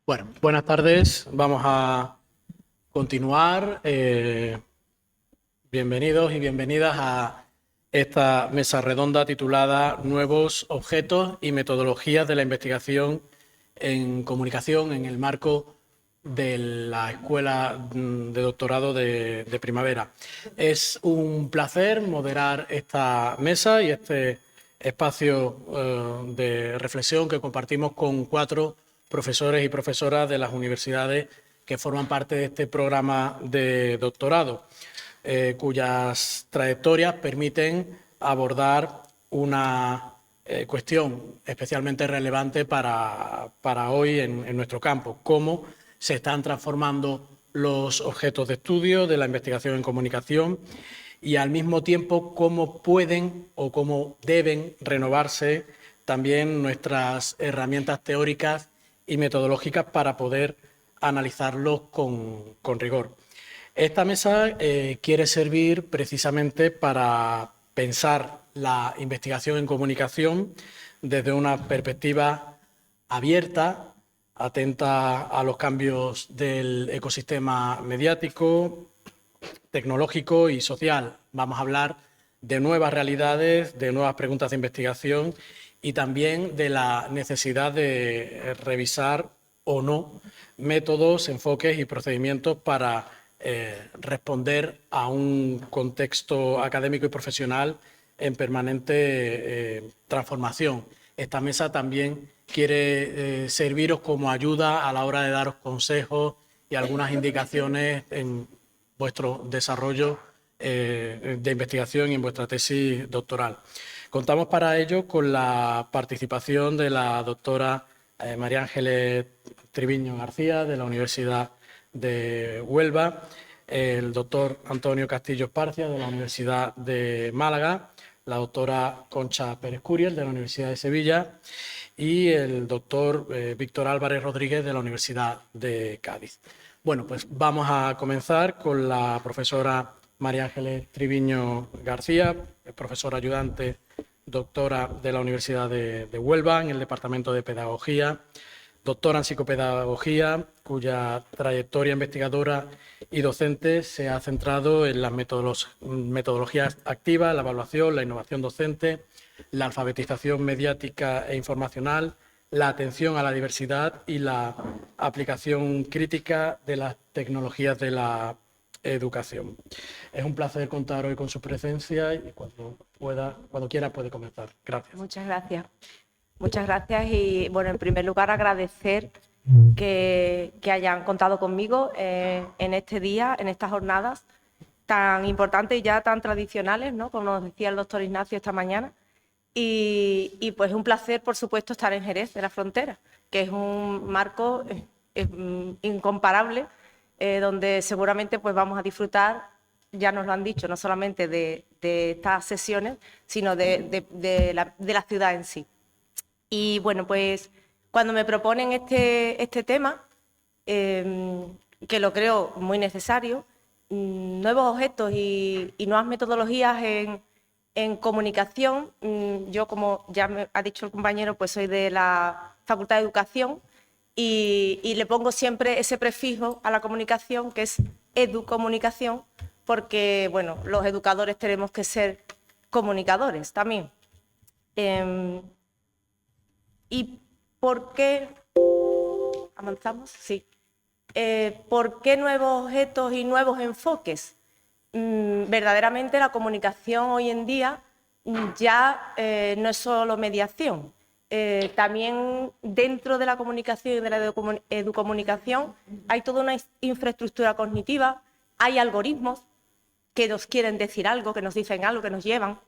Bueno, buenas tardes. Vamos a continuar. Bienvenidos y bienvenidas a esta mesa redonda titulada Nuevos objetos y metodologías de la investigación en comunicación en el marco de la Escuela de Doctorado de Primavera. Es un placer moderar esta mesa y este espacio de reflexión que compartimos con 4 profesores y profesoras de las universidades que forman parte de este programa de doctorado, cuyas trayectorias permiten abordar una cuestión especialmente relevante para hoy en nuestro campo: cómo se están transformando los objetos de estudio de la investigación en comunicación y al mismo tiempo cómo pueden o cómo deben renovarse también nuestras herramientas teóricas y metodológicas para poder analizarlos con rigor. Esta mesa quiere servir precisamente para pensar la investigación en comunicación desde una perspectiva abierta, atenta a los cambios del ecosistema mediático, tecnológico y social. Vamos a hablar de nuevas realidades, de nuevas preguntas de investigación y también de la necesidad de revisar o no métodos, enfoques y procedimientos para responder a un contexto académico y profesional en permanente transformación. Esta mesa también quiere serviros como ayuda a la hora de daros consejos y algunas indicaciones en vuestro desarrollo de investigación y en vuestra tesis doctoral. Contamos para ello con la participación de la doctora María Ángeles Triviño García, de la Universidad de Huelva, el doctor Antonio Castillo Esparcia, de la Universidad de Málaga, la doctora Concha Pérez Curiel, de la Universidad de Sevilla, y el doctor Víctor Álvarez Rodríguez, de la Universidad de Cádiz. Bueno, pues vamos a comenzar con la profesora María Ángeles Triviño García, profesora ayudante, doctora de la Universidad de Huelva en el Departamento de Pedagogía, doctora en psicopedagogía, cuya trayectoria investigadora y docente se ha centrado en las metodologías activas, la evaluación, la innovación docente, la alfabetización mediática e informacional, la atención a la diversidad y la aplicación crítica de las tecnologías de la educación. Es un placer contar hoy con su presencia y cuando quiera puede comenzar. Gracias. Muchas gracias. Muchas gracias y, bueno, en primer lugar agradecer que hayan contado conmigo en este día, en estas jornadas tan importantes y ya tan tradicionales, ¿no?, como nos decía el doctor Ignacio esta mañana. Y pues un placer, por supuesto, estar en Jerez de la Frontera, que es un marco incomparable, donde seguramente pues vamos a disfrutar, ya nos lo han dicho, no solamente de estas sesiones, sino de la ciudad en sí. Y bueno, pues cuando me proponen este tema, que lo creo muy necesario, nuevos objetos y nuevas metodologías en comunicación, yo, como ya me ha dicho el compañero, pues soy de la Facultad de Educación y le pongo siempre ese prefijo a la comunicación, que es educomunicación, porque, bueno, los educadores tenemos que ser comunicadores también. ¿Y por qué? ¿Avanzamos? Sí. ¿Por qué nuevos objetos y nuevos enfoques? Verdaderamente la comunicación hoy en día ya no es solo mediación. También dentro de la comunicación y de la educomunicación hay toda una infraestructura cognitiva, hay algoritmos que nos quieren decir algo, que nos dicen algo, que nos llevan.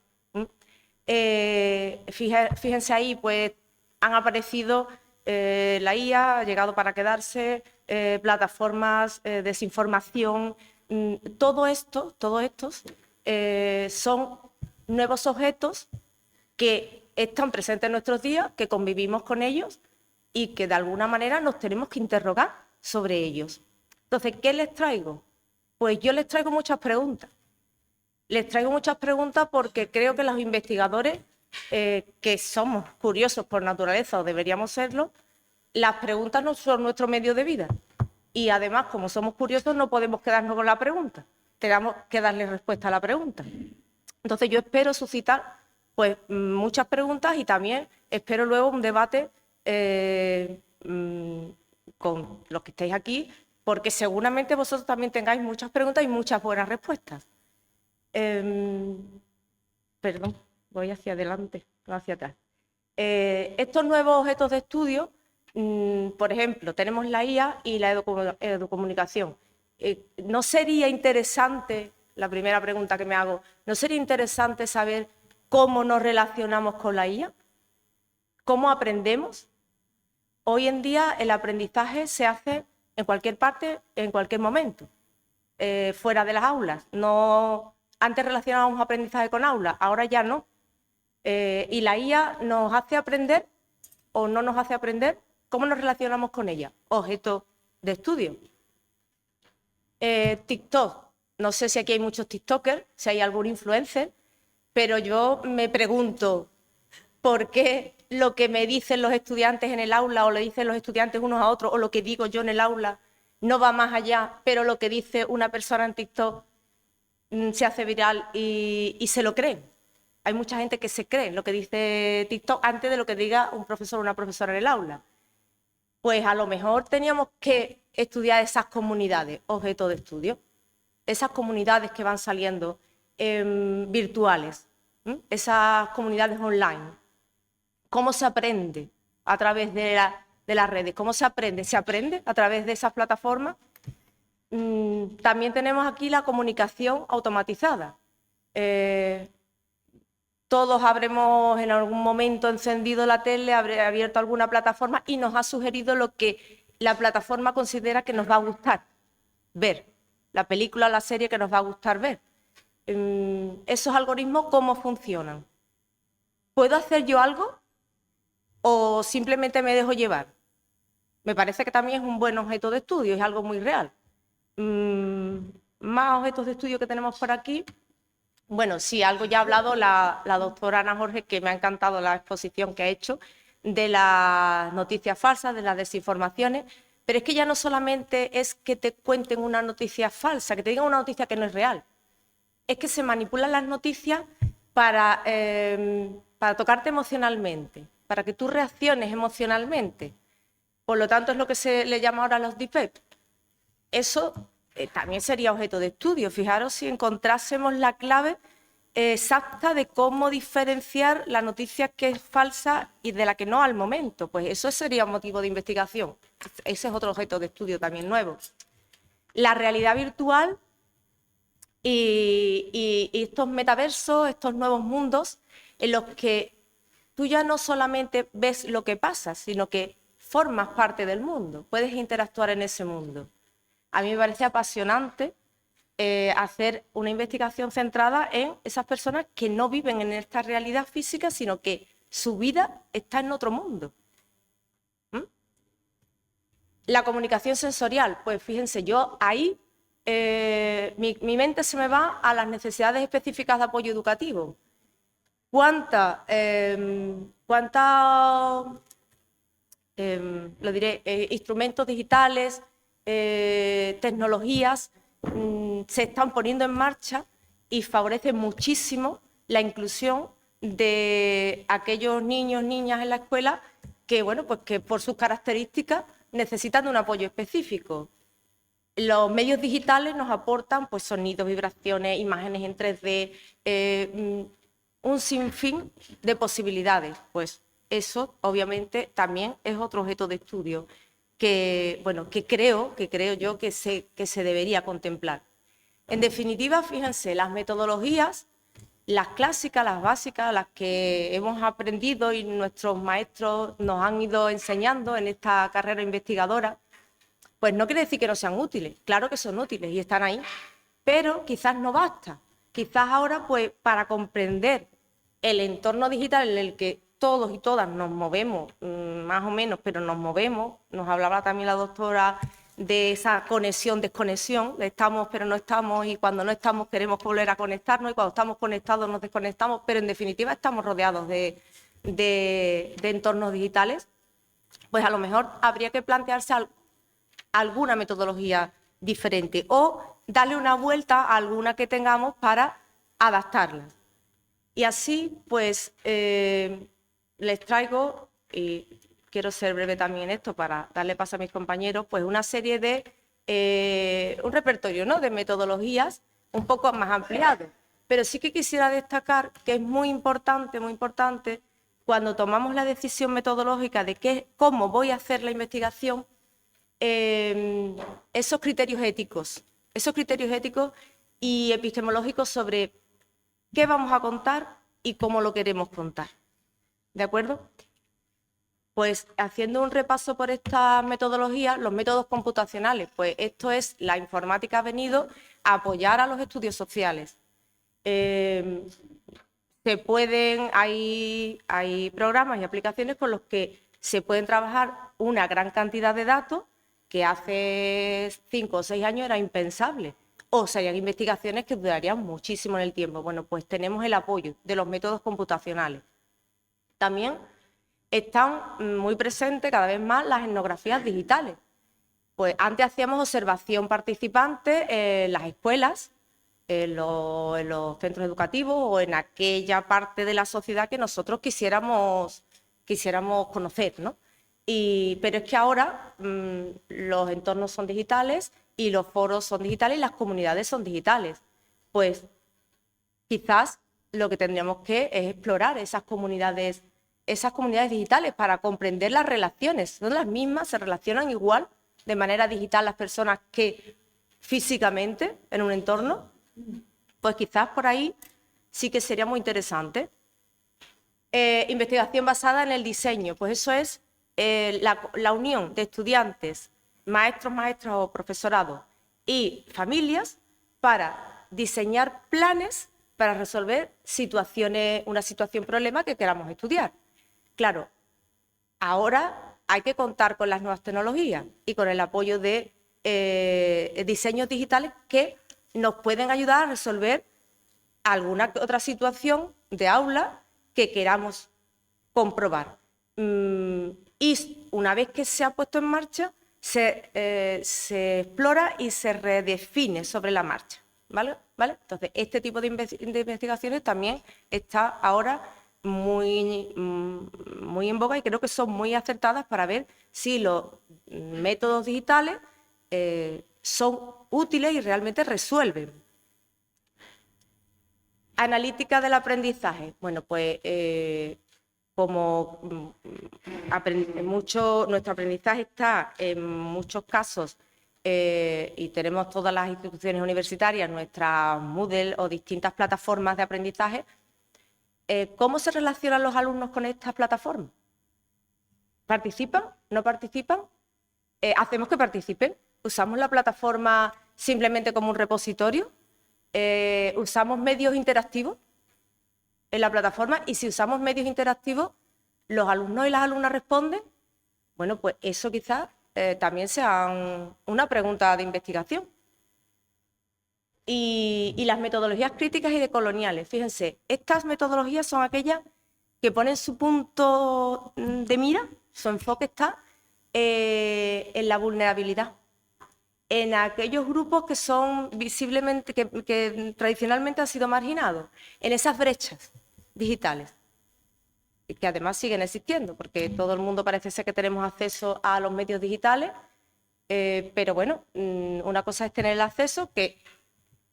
Fíjense ahí, pues han aparecido la IA, ha llegado para quedarse, plataformas, desinformación, todo estos son nuevos objetos que están presentes en nuestros días, que convivimos con ellos y que de alguna manera nos tenemos que interrogar sobre ellos. Entonces, ¿qué les traigo? Pues yo les traigo muchas preguntas. Les traigo muchas preguntas porque creo que los investigadores, que somos curiosos por naturaleza o deberíamos serlo, las preguntas no son nuestro medio de vida. Y además, como somos curiosos, no podemos quedarnos con la pregunta. Tenemos que darle respuesta a la pregunta. Entonces, yo espero suscitar pues, muchas preguntas y también espero luego un debate con los que estéis aquí, porque seguramente vosotros también tengáis muchas preguntas y muchas buenas respuestas. Perdón, voy hacia adelante, no hacia atrás. Estos nuevos objetos de estudio, por ejemplo, tenemos la IA y la educomunicación. ¿No sería interesante, la primera pregunta que me hago, ¿no sería interesante saber cómo nos relacionamos con la IA? ¿Cómo aprendemos? Hoy en día el aprendizaje se hace en cualquier parte, en cualquier momento, fuera de las aulas. No, antes relacionábamos aprendizaje con aulas, ahora ya no. Y la IA nos hace aprender o no nos hace aprender. ¿Cómo nos relacionamos con ella? Objeto de estudio. TikTok. No sé si aquí hay muchos TikTokers, si hay algún influencer, pero yo me pregunto por qué lo que me dicen los estudiantes en el aula o le dicen los estudiantes unos a otros o lo que digo yo en el aula no va más allá, pero lo que dice una persona en TikTok se hace viral y se lo creen. Hay mucha gente que se cree lo que dice TikTok antes de lo que diga un profesor o una profesora en el aula. Pues a lo mejor teníamos que estudiar esas comunidades, objeto de estudio, esas comunidades que van saliendo virtuales, esas comunidades online. ¿Cómo se aprende a través de las redes? ¿Cómo se aprende? ¿Se aprende a través de esas plataformas? También tenemos aquí la comunicación automatizada. Todos habremos en algún momento encendido la tele, abierto alguna plataforma y nos ha sugerido lo que la plataforma considera que nos va a gustar ver, la película o la serie que nos va a gustar ver. ¿Esos algoritmos cómo funcionan? ¿Puedo hacer yo algo o simplemente me dejo llevar? Me parece que también es un buen objeto de estudio, es algo muy real. Más objetos de estudio que tenemos por aquí. Bueno, sí, algo ya ha hablado la doctora Ana Jorge, que me ha encantado la exposición que ha hecho de las noticias falsas, de las desinformaciones, pero es que ya no solamente es que te cuenten una noticia falsa, que te digan una noticia que no es real, es que se manipulan las noticias para tocarte emocionalmente, para que tú reacciones emocionalmente. Por lo tanto, es lo que se le llama ahora los deepfakes. Eso también sería objeto de estudio. Fijaros si encontrásemos la clave exacta de cómo diferenciar la noticia que es falsa y de la que no al momento. Pues eso sería motivo de investigación. Ese es otro objeto de estudio también nuevo. La realidad virtual y estos metaversos, estos nuevos mundos en los que tú ya no solamente ves lo que pasa, sino que formas parte del mundo, puedes interactuar en ese mundo. A mí me parece apasionante hacer una investigación centrada en esas personas que no viven en esta realidad física, sino que su vida está en otro mundo. La comunicación sensorial, pues fíjense, yo ahí mi mente se me va a las necesidades específicas de apoyo educativo. ¿Cuántas instrumentos digitales, tecnologías se están poniendo en marcha y favorecen muchísimo la inclusión de aquellos niños, niñas en la escuela que, bueno, pues que por sus características necesitan de un apoyo específico? Los medios digitales nos aportan pues, sonidos, vibraciones, imágenes en 3D, un sinfín de posibilidades. Pues eso, obviamente, también es otro objeto de estudio que, bueno, que creo yo que se debería contemplar. En definitiva, fíjense, las metodologías, las clásicas, las básicas, las que hemos aprendido y nuestros maestros nos han ido enseñando en esta carrera investigadora, pues no quiere decir que no sean útiles, claro que son útiles y están ahí, pero quizás no basta. Quizás ahora, pues, para comprender el entorno digital en el que todos y todas nos movemos, más o menos, pero nos movemos, nos hablaba también la doctora de esa conexión, desconexión, de estamos pero no estamos y cuando no estamos queremos volver a conectarnos y cuando estamos conectados nos desconectamos, pero en definitiva estamos rodeados de entornos digitales. pues a lo mejor habría que plantearse alguna metodología diferente o darle una vuelta a alguna que tengamos para adaptarla. Y así, pues, les traigo, y quiero ser breve también en esto para darle paso a mis compañeros, pues una serie de, un repertorio, ¿no?, de metodologías un poco más ampliado. Pero sí que quisiera destacar que es muy importante cuando tomamos la decisión metodológica de cómo voy a hacer la investigación, esos criterios éticos y epistemológicos sobre qué vamos a contar y cómo lo queremos contar. ¿De acuerdo? Pues haciendo un repaso por esta metodología, los métodos computacionales, pues esto es, la informática ha venido a apoyar a los estudios sociales. Hay programas y aplicaciones con los que se pueden trabajar una gran cantidad de datos que hace 5 o 6 años era impensable, o serían investigaciones que durarían muchísimo en el tiempo. Bueno, pues tenemos el apoyo de los métodos computacionales. También están muy presentes cada vez más las etnografías digitales. Pues antes hacíamos observación participante en las escuelas, en los centros educativos o en aquella parte de la sociedad que nosotros quisiéramos conocer, ¿no? Pero es que ahora los entornos son digitales y los foros son digitales y las comunidades son digitales. Pues quizás lo que tendríamos que es explorar esas comunidades digitales para comprender las relaciones. Son las mismas, se relacionan igual de manera digital las personas que físicamente en un entorno. Pues quizás por ahí sí que sería muy interesante. Investigación basada en el diseño, pues eso es la unión de estudiantes, maestros, maestras o profesorado y familias para diseñar planes para resolver una problema que queramos estudiar. Claro, ahora hay que contar con las nuevas tecnologías y con el apoyo de diseños digitales que nos pueden ayudar a resolver alguna otra situación de aula que queramos comprobar. Y una vez que se ha puesto en marcha, se explora y se redefine sobre la marcha. ¿Vale? Entonces, este tipo de investigaciones también está ahora muy en boga y creo que son muy acertadas para ver si los métodos digitales son útiles y realmente resuelven. Analítica del aprendizaje. Bueno, pues como nuestro aprendizaje está en muchos casos y tenemos todas las instituciones universitarias, nuestras Moodle o distintas plataformas de aprendizaje, ¿cómo se relacionan los alumnos con estas plataformas? ¿Participan? ¿No participan? ¿Hacemos que participen? ¿Usamos la plataforma simplemente como un repositorio? ¿Usamos medios interactivos en la plataforma? Y si usamos medios interactivos, ¿los alumnos y las alumnas responden? Bueno, pues eso quizás también sea una pregunta de investigación. Y las metodologías críticas y decoloniales. Fíjense, estas metodologías son aquellas que ponen su punto de mira, su enfoque está en la vulnerabilidad, en aquellos grupos que son visiblemente, que tradicionalmente han sido marginados, en esas brechas digitales, que además siguen existiendo, porque todo el mundo parece ser que tenemos acceso a los medios digitales, pero bueno, una cosa es tener el acceso, que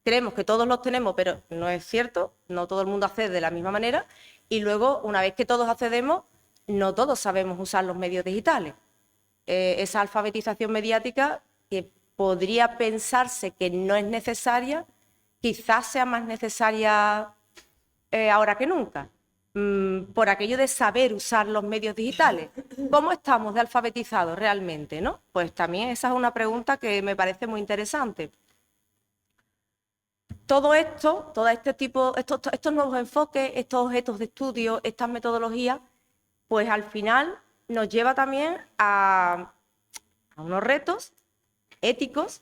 creemos que todos los tenemos, pero no es cierto, no todo el mundo accede de la misma manera, y luego, una vez que todos accedemos, no todos sabemos usar los medios digitales. Esa alfabetización mediática que podría pensarse que no es necesaria, quizás sea más necesaria ahora que nunca, por aquello de saber usar los medios digitales. ¿Cómo estamos de alfabetizados realmente, no? Pues también esa es una pregunta que me parece muy interesante. Todo esto, estos nuevos enfoques, estos objetos de estudio, estas metodologías, pues al final nos lleva también a unos retos éticos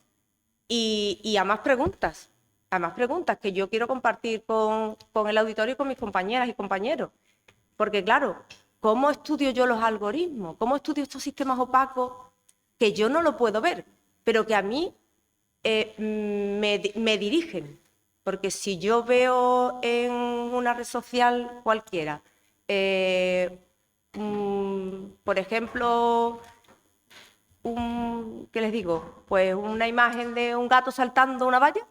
y a más preguntas que yo quiero compartir con el auditorio y con mis compañeras y compañeros. Porque claro, ¿cómo estudio yo los algoritmos? ¿Cómo estudio estos sistemas opacos que yo no lo puedo ver, pero que a mí me dirigen? Porque si yo veo en una red social cualquiera, por ejemplo, ¿qué les digo? Pues una imagen de un gato saltando una valla.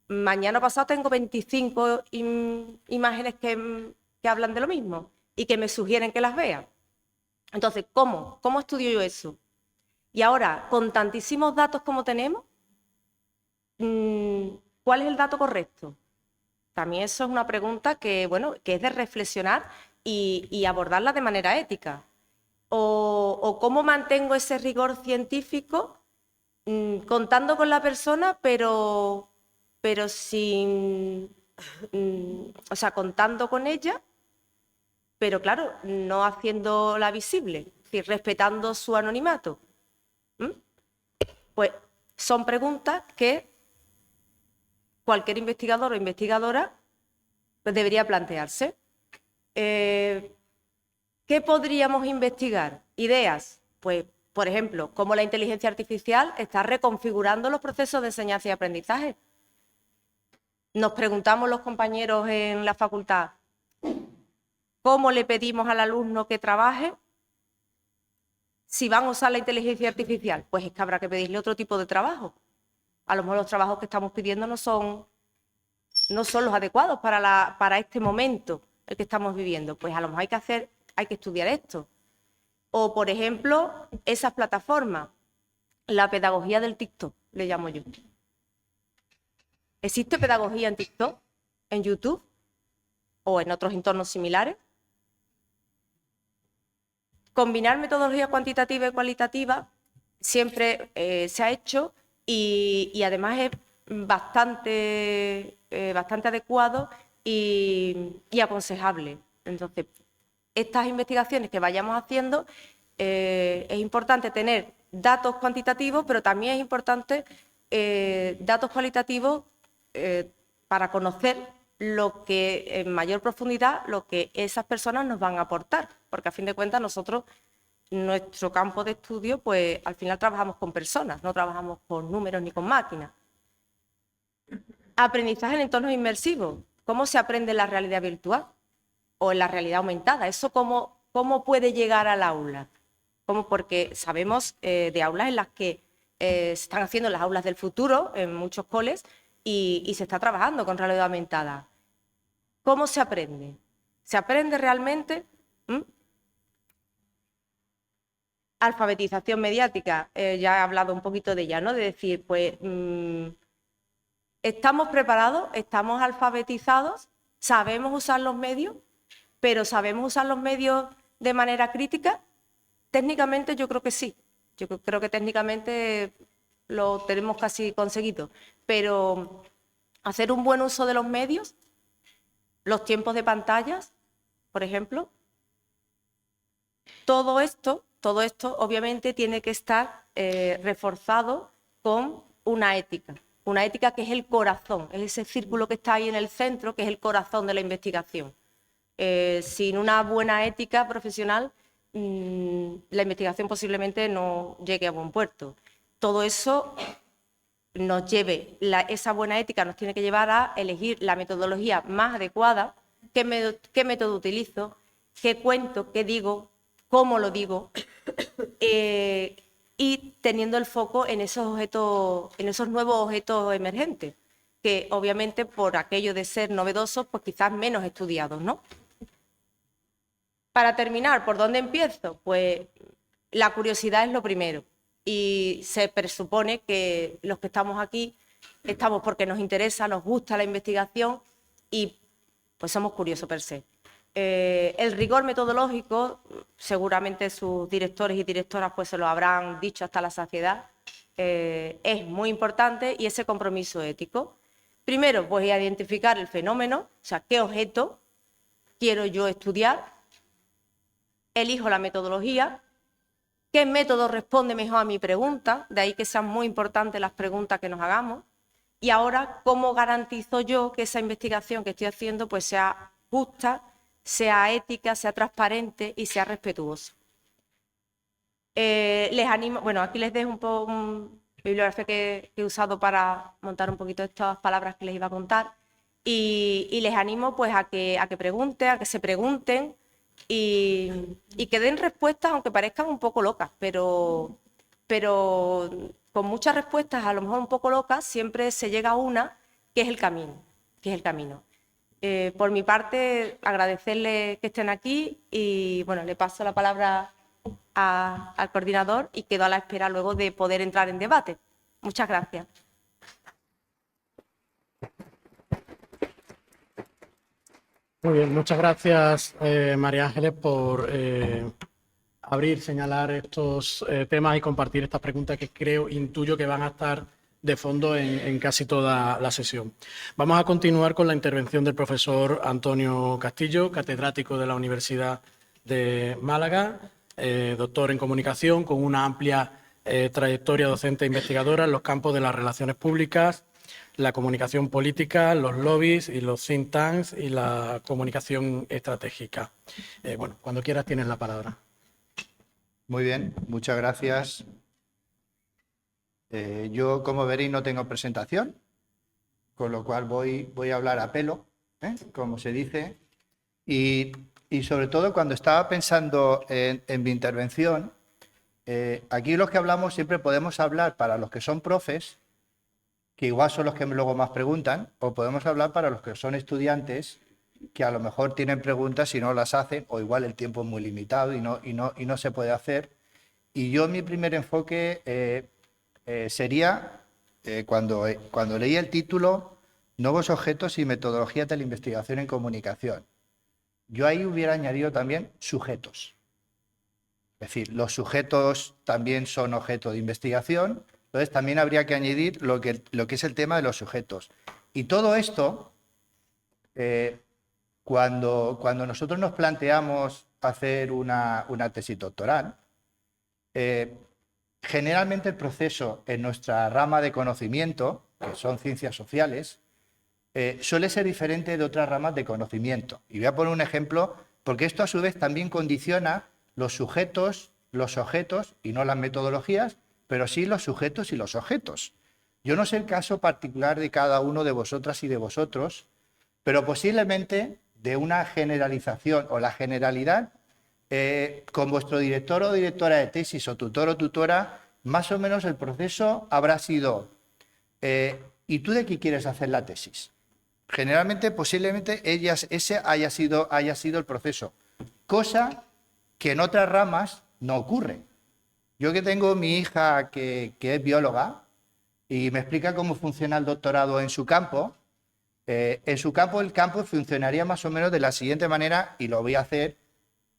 Mañana pasado tengo 25 imágenes que hablan de lo mismo y que me sugieren que las vea. Entonces, ¿cómo estudio yo eso? Y ahora, con tantísimos datos como tenemos, ¿cuál es el dato correcto? También eso es una pregunta que, bueno, que es de reflexionar y abordarla de manera ética. O cómo mantengo ese rigor científico contando con la persona, pero sin, o sea, contando con ella, pero claro, no haciéndola visible, es decir, respetando su anonimato. Pues son preguntas que cualquier investigador o investigadora pues, debería plantearse. ¿Qué podríamos investigar? Ideas, pues, por ejemplo, cómo la inteligencia artificial está reconfigurando los procesos de enseñanza y aprendizaje. Nos preguntamos los compañeros en la facultad, ¿cómo le pedimos al alumno que trabaje si van a usar la inteligencia artificial? Pues es que habrá que pedirle otro tipo de trabajo. A lo mejor los trabajos que estamos pidiendo no son los adecuados para este momento el que estamos viviendo. Pues a lo mejor hay que estudiar esto. O, por ejemplo, esas plataformas, la pedagogía del TikTok, le llamo yo. ¿Existe pedagogía en TikTok, en YouTube o en otros entornos similares? Combinar metodología cuantitativa y cualitativa siempre se ha hecho y además es bastante adecuado y aconsejable. Entonces, estas investigaciones que vayamos haciendo, es importante tener datos cuantitativos, pero también es importante datos cualitativos para conocer lo que en mayor profundidad lo que esas personas nos van a aportar, porque a fin de cuentas nosotros, nuestro campo de estudio, pues al final trabajamos con personas, no trabajamos con números ni con máquinas. Aprendizaje en entornos inmersivos. ¿Cómo se aprende en la realidad virtual o en la realidad aumentada? ¿Eso cómo puede llegar al aula? Porque sabemos de aulas en las que se están haciendo las aulas del futuro en muchos coles y se está trabajando con realidad aumentada. ¿Cómo se aprende? ¿Se aprende realmente? Alfabetización mediática, ya he hablado un poquito de ella, ¿no? De decir, pues, estamos preparados, estamos alfabetizados, sabemos usar los medios, pero ¿sabemos usar los medios de manera crítica? Técnicamente yo creo que sí. Yo creo que técnicamente lo tenemos casi conseguido. Pero hacer un buen uso de los medios, los tiempos de pantallas, por ejemplo, todo esto obviamente tiene que estar reforzado con una ética que es el corazón, es ese círculo que está ahí en el centro, que es el corazón de la investigación. Sin una buena ética profesional, la investigación posiblemente no llegue a buen puerto. Todo eso esa buena ética nos tiene que llevar a elegir la metodología más adecuada, qué método utilizo, qué cuento, qué digo, cómo lo digo, y teniendo el foco en esos objetos, en esos nuevos objetos emergentes, que obviamente por aquello de ser novedosos, pues quizás menos estudiados, ¿no? Para terminar, ¿por dónde empiezo? Pues la curiosidad es lo primero y se presupone que los que estamos aquí estamos porque nos interesa, nos gusta la investigación y pues somos curiosos per se. El rigor metodológico, seguramente sus directores y directoras pues se lo habrán dicho hasta la saciedad, es muy importante, y ese compromiso ético. Primero, pues identificar el fenómeno, o sea, qué objeto quiero yo estudiar, elijo la metodología, qué método responde mejor a mi pregunta, de ahí que sean muy importantes las preguntas que nos hagamos, y ahora, ¿cómo garantizo yo que esa investigación que estoy haciendo pues sea justa sea ética, sea transparente y sea respetuosa. Les animo, bueno, aquí les dejo un poco bibliografía que he usado para montar un poquito estas palabras que les iba a contar y les animo pues a que pregunten, a que se pregunten y que den respuestas aunque parezcan un poco locas, pero con muchas respuestas a lo mejor un poco locas siempre se llega a una que es el camino, Por mi parte, agradecerles que estén aquí y bueno, le paso la palabra al coordinador y quedo a la espera luego de poder entrar en debate. Muchas gracias. Muy bien, muchas gracias, María Ángeles, por abrir, señalar estos temas y compartir estas preguntas que intuyo que van a estar de fondo en casi toda la sesión. Vamos a continuar con la intervención del profesor Antonio Castillo, catedrático de la Universidad de Málaga, doctor en comunicación, con una amplia trayectoria docente e investigadora en los campos de las relaciones públicas, la comunicación política, los lobbies y los think tanks y la comunicación estratégica. Bueno, cuando quieras tienes la palabra. Muy bien, muchas gracias. Yo, como veréis, no tengo presentación, con lo cual voy a hablar a pelo, como se dice. Y sobre todo, cuando estaba pensando en mi intervención, aquí los que hablamos siempre podemos hablar para los que son profes, que igual son los que luego más preguntan, o podemos hablar para los que son estudiantes, que a lo mejor tienen preguntas y no las hacen, o igual el tiempo es muy limitado y no se puede hacer. Y yo mi primer enfoque sería, cuando leí el título, Nuevos objetos y metodologías de la investigación en comunicación. Yo ahí hubiera añadido también sujetos. Es decir, los sujetos también son objeto de investigación, entonces también habría que añadir lo que es el tema de los sujetos. Y todo esto, cuando nosotros nos planteamos hacer una tesis doctoral, generalmente el proceso en nuestra rama de conocimiento, que son ciencias sociales, suele ser diferente de otras ramas de conocimiento. Y voy a poner un ejemplo, porque esto a su vez también condiciona los sujetos, los objetos, y no las metodologías, pero sí los sujetos y los objetos. Yo no sé el caso particular de cada uno de vosotras y de vosotros, pero posiblemente de una generalización o la generalidad, con vuestro director o directora de tesis o tutor o tutora, más o menos el proceso habrá sido, ¿y tú de qué quieres hacer la tesis? Generalmente, posiblemente, ese haya sido el proceso, cosa que en otras ramas no ocurre. Yo que tengo mi hija que es bióloga y me explica cómo funciona el doctorado en su campo, el campo funcionaría más o menos de la siguiente manera, y lo voy a hacer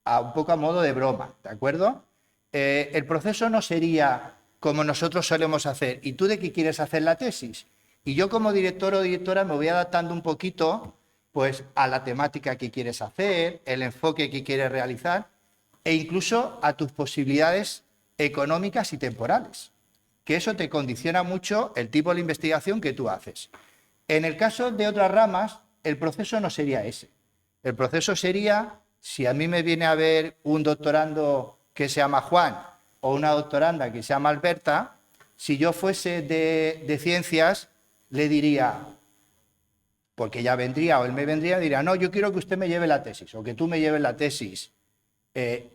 un poco a modo de broma, ¿de acuerdo? El proceso no sería como nosotros solemos hacer, ¿y tú de qué quieres hacer la tesis? Y yo como director o directora me voy adaptando un poquito pues, a la temática que quieres hacer, el enfoque que quieres realizar e incluso a tus posibilidades económicas y temporales, que eso te condiciona mucho el tipo de investigación que tú haces. En el caso de otras ramas, el proceso no sería ese. El proceso sería, si a mí me viene a ver un doctorando que se llama Juan o una doctoranda que se llama Alberta, si yo fuese de ciencias, le diría, porque ella vendría o él me vendría, diría, no, yo quiero que usted me lleve la tesis o que tú me lleves la tesis.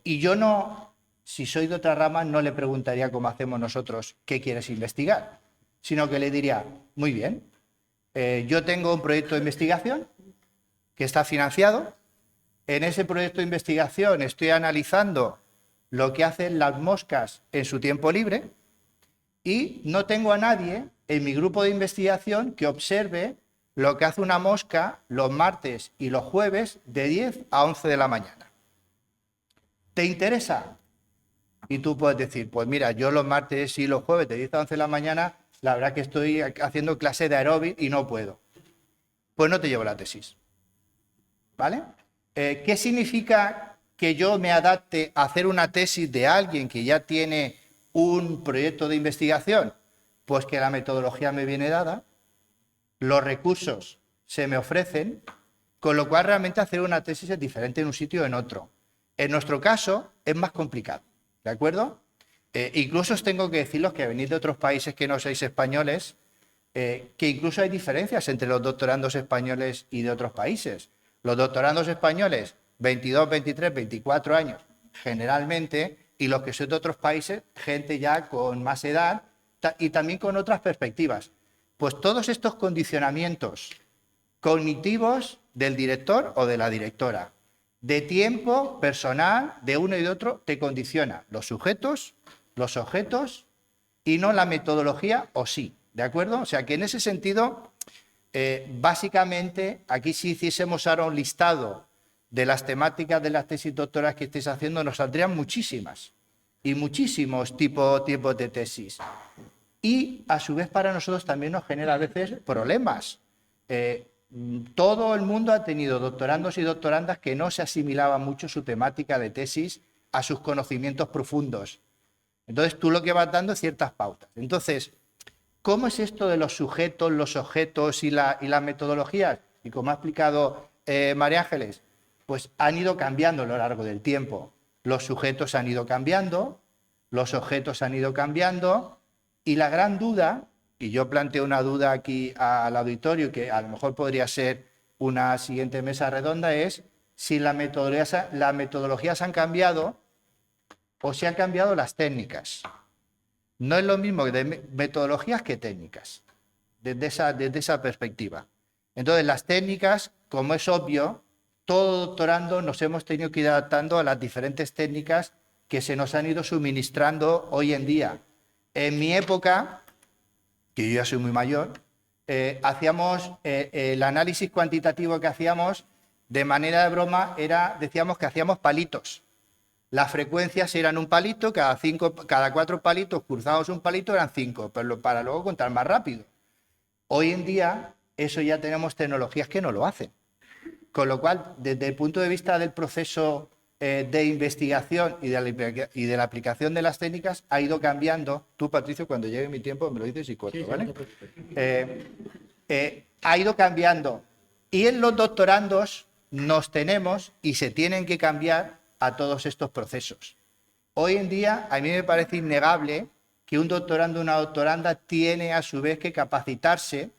Y yo no, si soy de otra rama, no le preguntaría como hacemos nosotros, ¿qué quieres investigar? Sino que le diría, muy bien, yo tengo un proyecto de investigación que está financiado. En ese proyecto de investigación estoy analizando lo que hacen las moscas en su tiempo libre y no tengo a nadie en mi grupo de investigación que observe lo que hace una mosca los martes y los jueves de 10 a 11 de la mañana. ¿Te interesa? Y tú puedes decir, pues mira, yo los martes y los jueves de 10 a 11 de la mañana, la verdad que estoy haciendo clase de aeróbic y no puedo. Pues no te llevo la tesis. ¿Vale? ¿Qué significa que yo me adapte a hacer una tesis de alguien que ya tiene un proyecto de investigación? Pues que la metodología me viene dada, los recursos se me ofrecen Con lo cual, realmente hacer una tesis es diferente en un sitio o en otro. En nuestro caso, es más complicado, ¿de acuerdo? Incluso os tengo que deciros que venís de otros países que no sois españoles, que incluso hay diferencias entre los doctorandos españoles y de otros países. Los doctorandos españoles, 22, 23, 24 años, generalmente, y los que son de otros países, gente ya con más edad y también con otras perspectivas. Pues todos estos condicionamientos cognitivos del director o de la directora, de tiempo personal de uno y de otro, te condiciona los sujetos, los objetos y no la metodología o sí, ¿de acuerdo? O sea que en ese sentido, básicamente, aquí si hiciésemos ahora un listado de las temáticas de las tesis doctorales que estéis haciendo, nos saldrían muchísimas y muchísimos tipos de tesis. Y a su vez para nosotros también nos genera a veces problemas. Todo el mundo ha tenido doctorandos y doctorandas que no se asimilaba mucho su temática de tesis a sus conocimientos profundos. Entonces tú lo que vas dando es ciertas pautas. Entonces, ¿cómo es esto de los sujetos, los objetos y las metodologías? Y como ha explicado María Ángeles, pues han ido cambiando a lo largo del tiempo. Los sujetos han ido cambiando, los objetos han ido cambiando y la gran duda, y yo planteo una duda aquí al auditorio que a lo mejor podría ser una siguiente mesa redonda, es si las metodologías han cambiado o si han cambiado las técnicas. No es lo mismo de metodologías que técnicas, desde esa perspectiva. Entonces, las técnicas, como es obvio, todo doctorando nos hemos tenido que ir adaptando a las diferentes técnicas que se nos han ido suministrando hoy en día. En mi época, que yo ya soy muy mayor, hacíamos el análisis cuantitativo que hacíamos, de manera de broma, decíamos que hacíamos palitos. Las frecuencias eran un palito, cada 4 palitos cruzábamos un palito, eran 5, pero para luego contar más rápido. Hoy en día, eso ya tenemos tecnologías que no lo hacen. Con lo cual, desde el punto de vista del proceso de investigación y de la aplicación de las técnicas, ha ido cambiando. Tú, Patricio, cuando llegue mi tiempo me lo dices y corto, sí, ¿vale? Ha ido cambiando. Y en los doctorandos nos tenemos y se tienen que cambiar a todos estos procesos. Hoy en día, a mí me parece innegable que un doctorando o una doctoranda tiene a su vez que capacitarse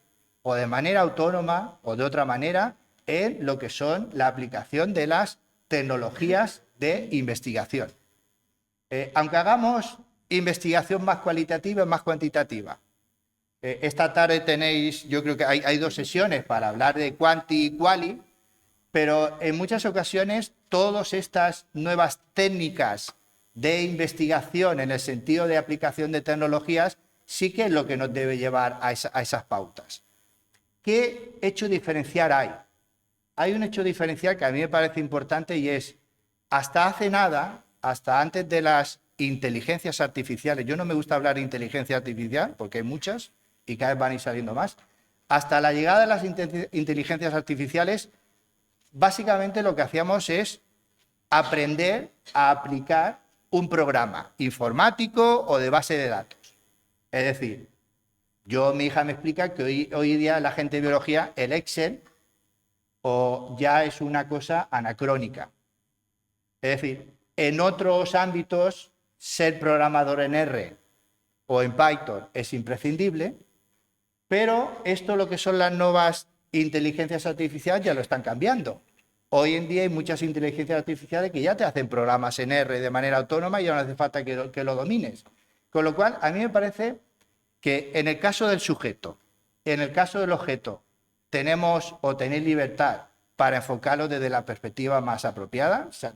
o de manera autónoma o de otra manera en lo que son la aplicación de las tecnologías de investigación. Aunque hagamos investigación más cualitativa y más cuantitativa. Esta tarde tenéis, yo creo que hay 2 sesiones para hablar de quanti y quali, pero en muchas ocasiones todas estas nuevas técnicas de investigación en el sentido de aplicación de tecnologías sí que es lo que nos debe llevar a esas pautas. ¿Qué hecho diferencial hay? Hay un hecho diferencial que a mí me parece importante y es, hasta hace nada, hasta antes de las inteligencias artificiales, yo no me gusta hablar de inteligencia artificial porque hay muchas y cada vez van a ir saliendo más, hasta la llegada de las inteligencias artificiales, básicamente lo que hacíamos es aprender a aplicar un programa informático o de base de datos. Es decir, mi hija me explica que hoy día la gente de biología, el Excel, o ya es una cosa anacrónica. Es decir, en otros ámbitos, ser programador en R o en Python es imprescindible, pero esto, lo que son las nuevas inteligencias artificiales, ya lo están cambiando. Hoy en día hay muchas inteligencias artificiales que ya te hacen programas en R de manera autónoma y ya no hace falta que lo domines. Con lo cual, a mí me parece que en el caso del sujeto, en el caso del objeto, tenemos o tenéis libertad para enfocarlo desde la perspectiva más apropiada, o sea,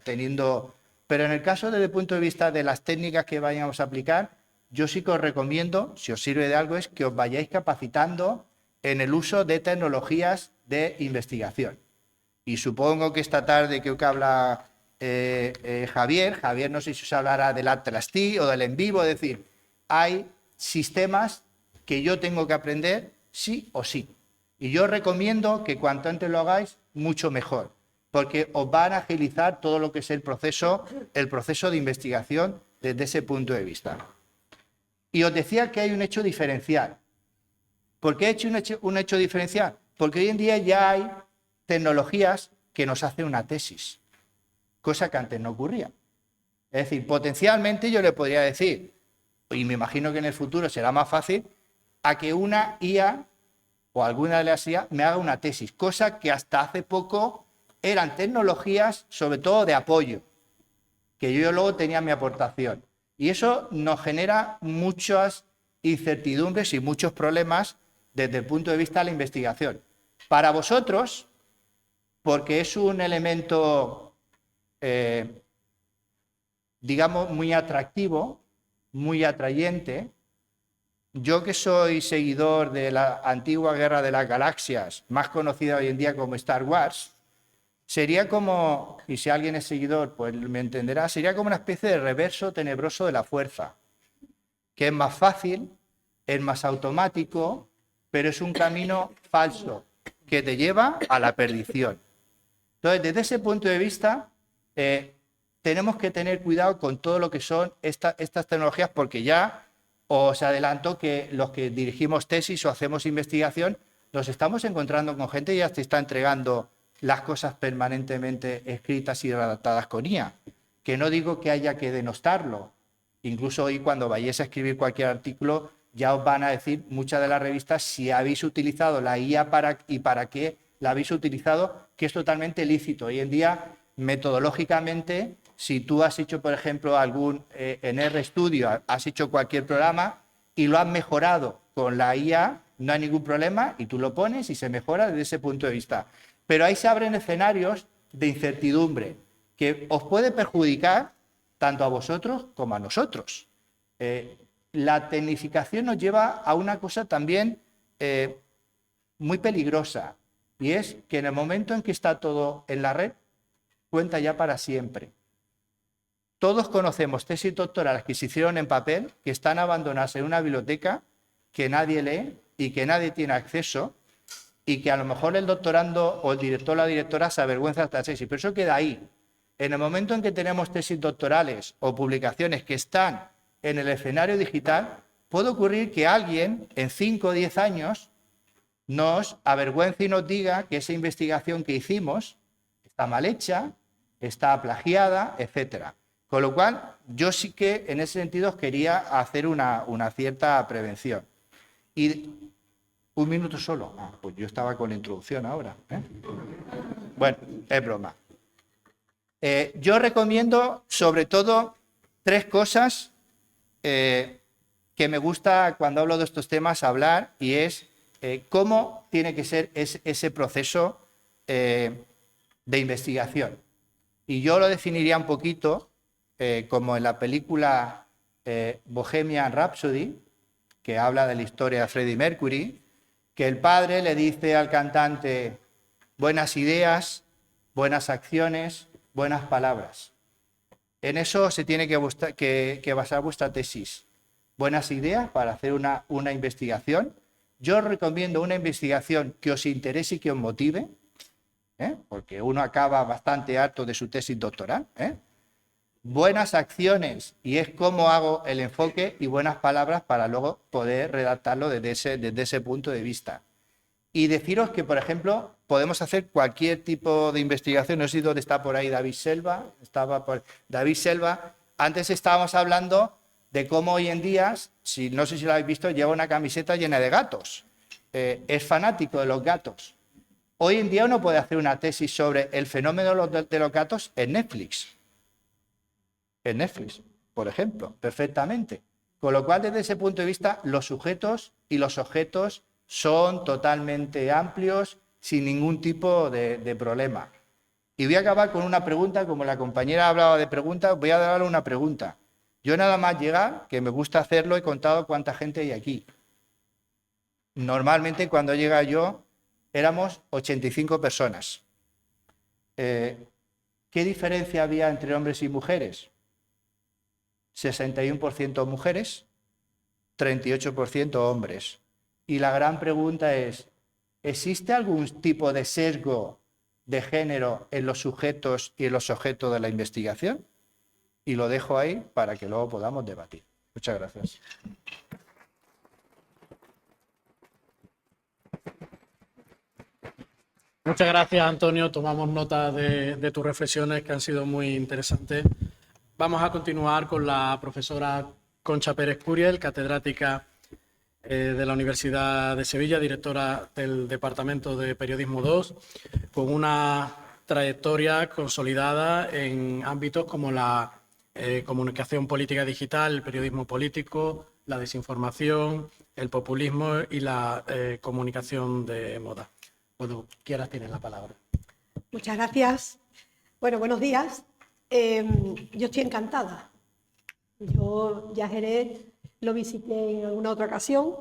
pero en el caso desde el punto de vista de las técnicas que vayamos a aplicar, yo sí que os recomiendo, si os sirve de algo, es que os vayáis capacitando en el uso de tecnologías de investigación. Y supongo que esta tarde creo que habla Javier, no sé si os hablará del Atlas T o del en vivo, es decir, hay sistemas que yo tengo que aprender sí o sí. Y yo recomiendo que cuanto antes lo hagáis, mucho mejor, porque os van a agilizar todo lo que es el proceso de investigación desde ese punto de vista. Y os decía que hay un hecho diferencial. ¿Por qué he hecho un hecho diferencial? Porque hoy en día ya hay tecnologías que nos hacen una tesis, cosa que antes no ocurría. Es decir, potencialmente yo le podría decir, y me imagino que en el futuro será más fácil, a que una IA o alguna de las IA me haga una tesis, cosa que hasta hace poco eran tecnologías sobre todo de apoyo, que yo luego tenía mi aportación. Y eso nos genera muchas incertidumbres y muchos problemas desde el punto de vista de la investigación. Para vosotros, porque es un elemento, digamos, muy atractivo, muy atrayente. Yo que soy seguidor de la antigua Guerra de las Galaxias, más conocida hoy en día como Star Wars, sería como, y si alguien es seguidor, pues me entenderá, sería como una especie de reverso tenebroso de la fuerza, que es más fácil, es más automático, pero es un camino falso que te lleva a la perdición. Entonces, desde ese punto de vista, tenemos que tener cuidado con todo lo que son estas tecnologías, porque ya os adelanto que los que dirigimos tesis o hacemos investigación, nos estamos encontrando con gente que ya te está entregando las cosas permanentemente escritas y redactadas con IA. Que no digo que haya que denostarlo. Incluso hoy cuando vayáis a escribir cualquier artículo, ya os van a decir muchas de las revistas si habéis utilizado la IA y para qué la habéis utilizado, que es totalmente lícito. Hoy en día, metodológicamente, si tú has hecho, por ejemplo, en RStudio, has hecho cualquier programa y lo has mejorado con la IA, no hay ningún problema y tú lo pones y se mejora desde ese punto de vista. Pero ahí se abren escenarios de incertidumbre que os puede perjudicar tanto a vosotros como a nosotros. La tecnificación nos lleva a una cosa también muy peligrosa, y es que en el momento en que está todo en la red, cuenta ya para siempre. Todos conocemos tesis doctorales que se hicieron en papel, que están abandonadas en una biblioteca, que nadie lee y que nadie tiene acceso, y que a lo mejor el doctorando o el director o la directora se avergüenza de esta tesis, pero eso queda ahí. En el momento en que tenemos tesis doctorales o publicaciones que están en el escenario digital, puede ocurrir que alguien en 5 o 10 años nos avergüence y nos diga que esa investigación que hicimos está mal hecha, está plagiada, etcétera. Con lo cual, yo sí que en ese sentido os quería hacer una cierta prevención. Y un minuto solo. Pues yo estaba con la introducción ahora. Bueno, es broma. Yo recomiendo sobre todo 3 cosas que me gusta cuando hablo de estos temas hablar, y es cómo tiene que ser ese proceso de investigación. Y yo lo definiría un poquito como en la película Bohemian Rhapsody, que habla de la historia de Freddie Mercury, que el padre le dice al cantante: buenas ideas, buenas acciones, buenas palabras. En eso se tiene que basar vuestra tesis. Buenas ideas para hacer una investigación. Yo os recomiendo una investigación que os interese y que os motive, porque uno acaba bastante harto de su tesis doctoral. Buenas acciones, y es cómo hago el enfoque, y buenas palabras para luego poder redactarlo desde ese punto de vista. Y deciros que, por ejemplo, podemos hacer cualquier tipo de investigación. No sé dónde está por ahí David Selva. David Selva. Antes estábamos hablando de cómo hoy en día, no sé si lo habéis visto, lleva una camiseta llena de gatos. Es fanático de los gatos. Hoy en día uno puede hacer una tesis sobre el fenómeno de los gatos en Netflix. En Netflix, por ejemplo, perfectamente. Con lo cual, desde ese punto de vista, los sujetos y los objetos son totalmente amplios, sin ningún tipo de problema. Y voy a acabar con una pregunta. Como la compañera hablaba de preguntas, voy a darle una pregunta. Yo nada más llegar, que me gusta hacerlo, he contado cuánta gente hay aquí. Normalmente cuando llega yo éramos 85 personas. ¿Qué diferencia había entre hombres y mujeres? 61% mujeres, 38% hombres. Y la gran pregunta es, ¿existe algún tipo de sesgo de género en los sujetos y en los objetos de la investigación? Y lo dejo ahí para que luego podamos debatir. Muchas gracias. Muchas gracias, Antonio. Tomamos nota de tus reflexiones, que han sido muy interesantes. Vamos a continuar con la profesora Concha Pérez Curiel, catedrática de la Universidad de Sevilla, directora del Departamento de Periodismo 2, con una trayectoria consolidada en ámbitos como la comunicación política digital, el periodismo político, la desinformación, el populismo y la comunicación de moda. Cuando quieras tienes la palabra. Muchas gracias. Bueno, buenos días. Yo estoy encantada. Yo ya Jerez lo visité en alguna otra ocasión,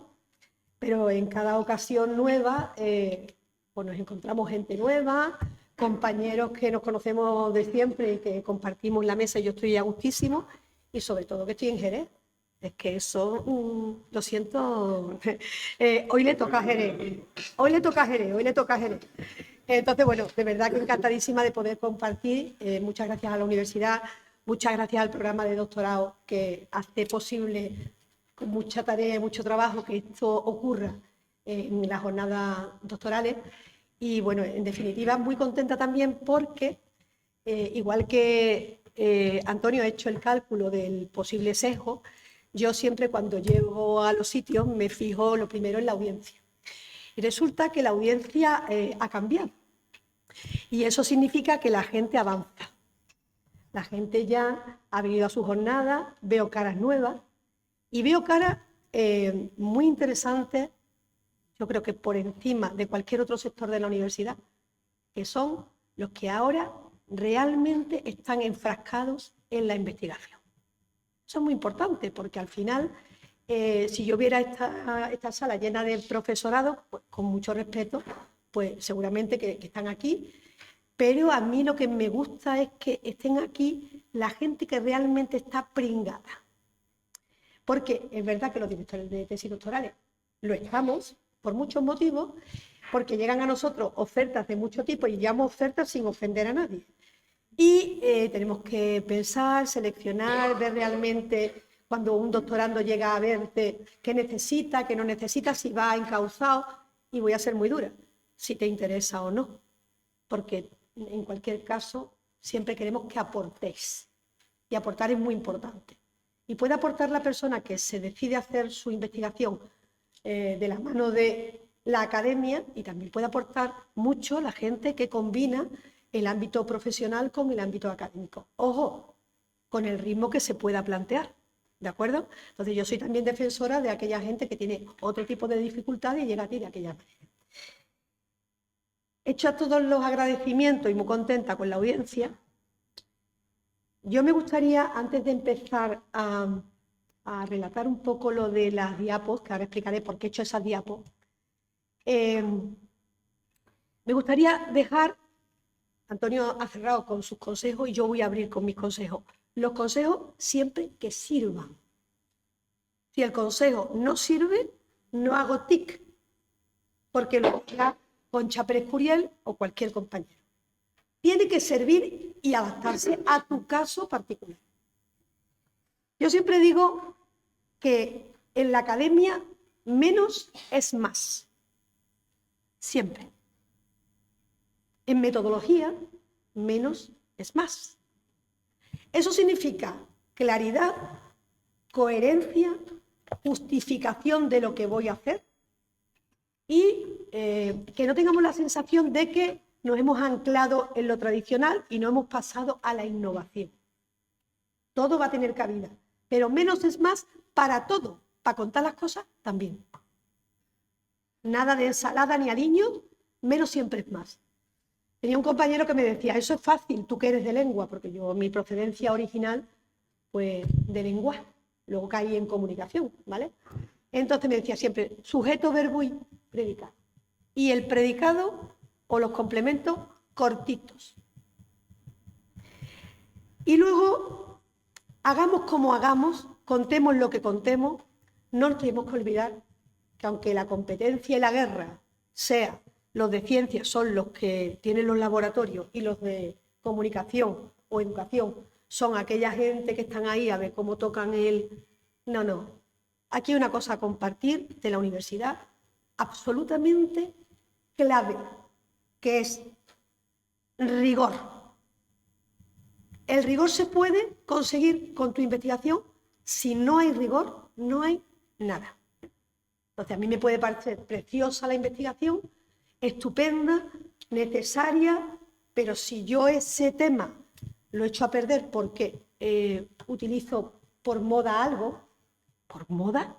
pero en cada ocasión nueva pues nos encontramos gente nueva, compañeros que nos conocemos de siempre y que compartimos la mesa y yo estoy a gustísimo, y sobre todo que estoy en Jerez. Es que eso, lo siento, hoy le toca a Jerez, hoy le toca a Jerez, hoy le toca a Jerez. Entonces, bueno, de verdad que encantadísima de poder compartir. Muchas gracias a la universidad, muchas gracias al programa de doctorado que hace posible, con mucha tarea y mucho trabajo, que esto ocurra en las jornadas doctorales. Y bueno, en definitiva, muy contenta también porque, igual que Antonio ha hecho el cálculo del posible sesgo, yo siempre cuando llego a los sitios me fijo lo primero en la audiencia. Y resulta que la audiencia ha cambiado. Y eso significa que la gente avanza. La gente ya ha venido a su jornada, veo caras nuevas y veo caras muy interesantes, yo creo que por encima de cualquier otro sector de la universidad, que son los que ahora realmente están enfrascados en la investigación. Eso es muy importante porque al final, si yo viera esta sala llena de profesorado, pues, con mucho respeto, pues seguramente que están aquí, pero a mí lo que me gusta es que estén aquí la gente que realmente está pringada. Porque es verdad que los directores de tesis doctorales lo estamos por muchos motivos, porque llegan a nosotros ofertas de mucho tipo y llamo ofertas sin ofender a nadie. Y tenemos que pensar, seleccionar, ver realmente cuando un doctorando llega a verte qué necesita, qué no necesita, si va encauzado, y voy a ser muy dura, si te interesa o no, porque en cualquier caso siempre queremos que aportéis, y aportar es muy importante. Y puede aportar la persona que se decide hacer su investigación de la mano de la academia, y también puede aportar mucho la gente que combina el ámbito profesional con el ámbito académico. Ojo, con el ritmo que se pueda plantear, ¿de acuerdo? Entonces yo soy también defensora de aquella gente que tiene otro tipo de dificultades y llega a ti de aquella manera. Hecho todos los agradecimientos y muy contenta con la audiencia, yo me gustaría, antes de empezar a relatar un poco lo de las diapos, que ahora explicaré por qué he hecho esas diapos, me gustaría dejar, Antonio ha cerrado con sus consejos y yo voy a abrir con mis consejos. Los consejos siempre que sirvan. Si el consejo no sirve, no hago tic, porque lo dirá Concha Pérez Curiel o cualquier compañero. Tiene que servir y adaptarse a tu caso particular. Yo siempre digo que en la academia menos es más. Siempre. En metodología, menos es más. Eso significa claridad, coherencia, justificación de lo que voy a hacer y que no tengamos la sensación de que nos hemos anclado en lo tradicional y no hemos pasado a la innovación. Todo va a tener cabida, pero menos es más para todo, para contar las cosas también. Nada de ensalada ni aliño, menos siempre es más. Tenía un compañero que me decía, eso es fácil, tú que eres de lengua, porque yo, mi procedencia original, pues de lenguaje, luego caí en comunicación, ¿vale? Entonces me decía siempre, sujeto, verbo y predicado. Y el predicado o los complementos cortitos. Y luego, hagamos como hagamos, contemos lo que contemos, no nos tenemos que olvidar que aunque la competencia y la guerra sea los de ciencias son los que tienen los laboratorios y los de comunicación o educación son aquella gente que están ahí a ver cómo tocan el... No, no. Aquí hay una cosa a compartir de la universidad absolutamente clave, que es rigor. El rigor se puede conseguir con tu investigación. Si no hay rigor, no hay nada. Entonces, a mí me puede parecer preciosa la investigación, estupenda, necesaria, pero si yo ese tema lo echo a perder porque utilizo por moda algo, ¿por moda?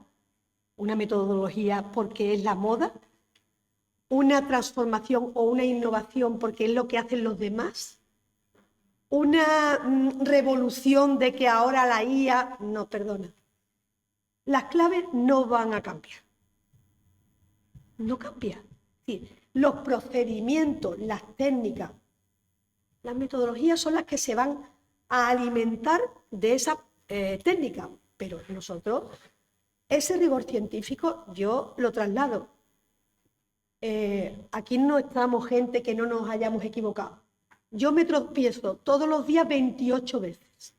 Una metodología porque es la moda, una transformación o una innovación porque es lo que hacen los demás, una revolución de que ahora la IA... No, perdona. Las claves no van a cambiar. No cambian. Es decir, los procedimientos, las técnicas, las metodologías son las que se van a alimentar de esa técnica, pero nosotros, ese rigor científico, yo lo traslado. Aquí no estamos gente que no nos hayamos equivocado. Yo me tropiezo todos los días 28 veces.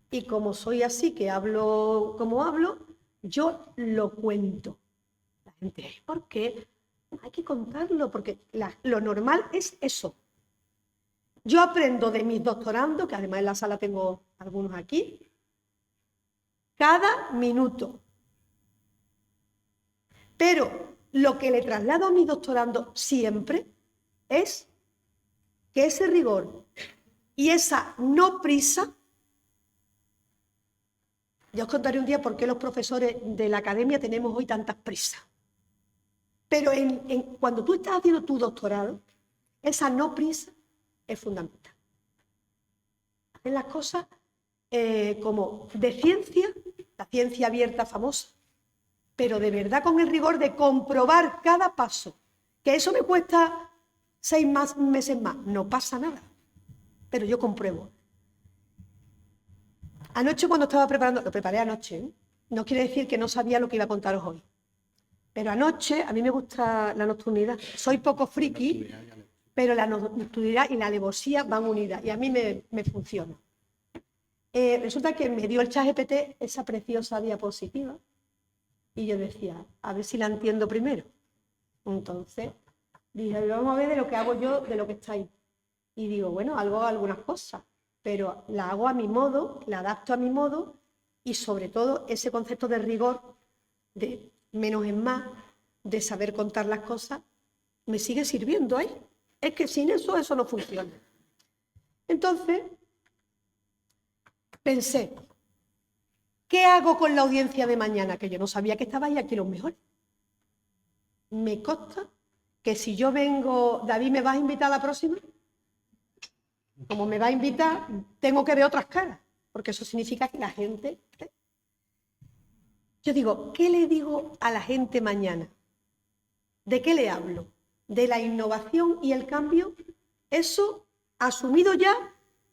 Y como soy así, que hablo como hablo, yo lo cuento. La gente, ¿por qué? Hay que contarlo, porque lo normal es eso. Yo aprendo de mis doctorandos, que además en la sala tengo algunos aquí, cada minuto. Pero lo que le traslado a mis doctorandos siempre es que ese rigor y esa no prisa... Ya os contaré un día por qué los profesores de la academia tenemos hoy tantas prisas. Pero cuando tú estás haciendo tu doctorado, esa no prisa es fundamental. Hacen las cosas como de ciencia, la ciencia abierta famosa, pero de verdad con el rigor de comprobar cada paso. Que eso me cuesta 6 meses más, no pasa nada, pero yo compruebo. Anoche cuando estaba preparando, lo preparé anoche, ¿eh? No quiere decir que no sabía lo que iba a contaros hoy. Pero anoche, a mí me gusta la nocturnidad. Soy poco friki, pero la nocturnidad y la alevosía van unidas y a mí me funciona. Resulta que me dio el ChatGPT esa preciosa diapositiva y yo decía, a ver si la entiendo primero. Entonces dije, vamos a ver de lo que hago yo, de lo que está ahí. Y digo, bueno, hago algunas cosas, pero la hago a mi modo, la adapto a mi modo y sobre todo ese concepto de rigor, de menos es más, de saber contar las cosas, me sigue sirviendo ahí. Es que sin eso no funciona. Entonces, pensé, ¿qué hago con la audiencia de mañana? Que yo no sabía que estabais aquí los mejores. Me consta que si yo vengo, David, ¿me vas a invitar a la próxima? Como me va a invitar, tengo que ver otras caras, porque eso significa que la gente... Yo digo, ¿qué le digo a la gente mañana? ¿De qué le hablo? ¿De la innovación y el cambio? Eso asumido ya,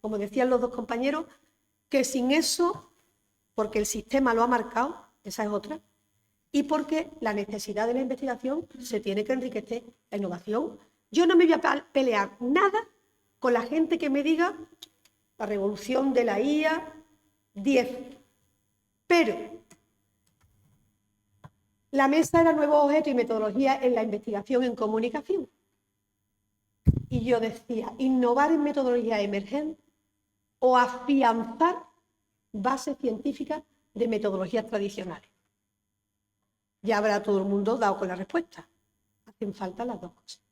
como decían los dos compañeros, que sin eso, porque el sistema lo ha marcado, esa es otra, y porque la necesidad de la investigación se tiene que enriquecer. La innovación, yo no me voy a pelear nada con la gente que me diga la revolución de la IA 10, pero la mesa era nuevos objetos y metodologías en la investigación en comunicación. Y yo decía, innovar en metodologías emergentes o afianzar bases científicas de metodologías tradicionales. Ya habrá todo el mundo dado con la respuesta. Hacen falta las dos cosas.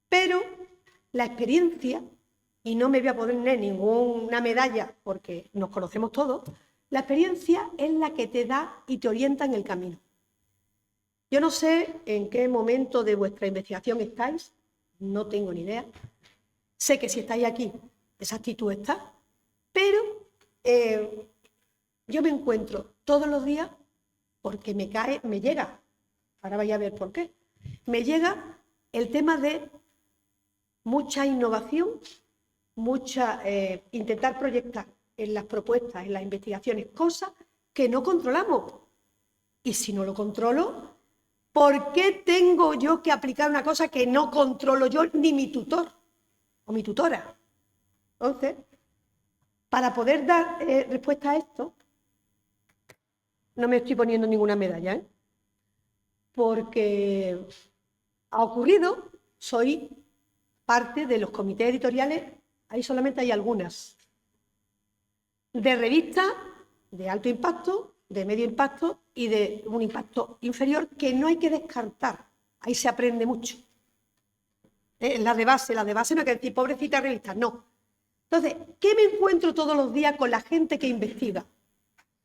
Pero la experiencia, y no me voy a poner ninguna medalla porque nos conocemos todos, la experiencia es la que te da y te orienta en el camino. Yo no sé en qué momento de vuestra investigación estáis, no tengo ni idea. Sé que si estáis aquí, esa actitud está, pero yo me encuentro todos los días porque me llega, ahora vais a ver por qué, me llega el tema de mucha innovación, intentar proyectar en las propuestas, en las investigaciones, cosas que no controlamos. Y si no lo controlo, ¿por qué tengo yo que aplicar una cosa que no controlo yo ni mi tutor o mi tutora? Entonces, para poder dar respuesta a esto, no me estoy poniendo ninguna medalla, porque ha ocurrido, soy parte de los comités editoriales, ahí solamente hay algunas, de revistas de alto impacto, de medio impacto y de un impacto inferior que no hay que descartar. Ahí se aprende mucho. Las de base no hay que decir, pobrecita revista, no. Entonces, ¿qué me encuentro todos los días con la gente que investiga?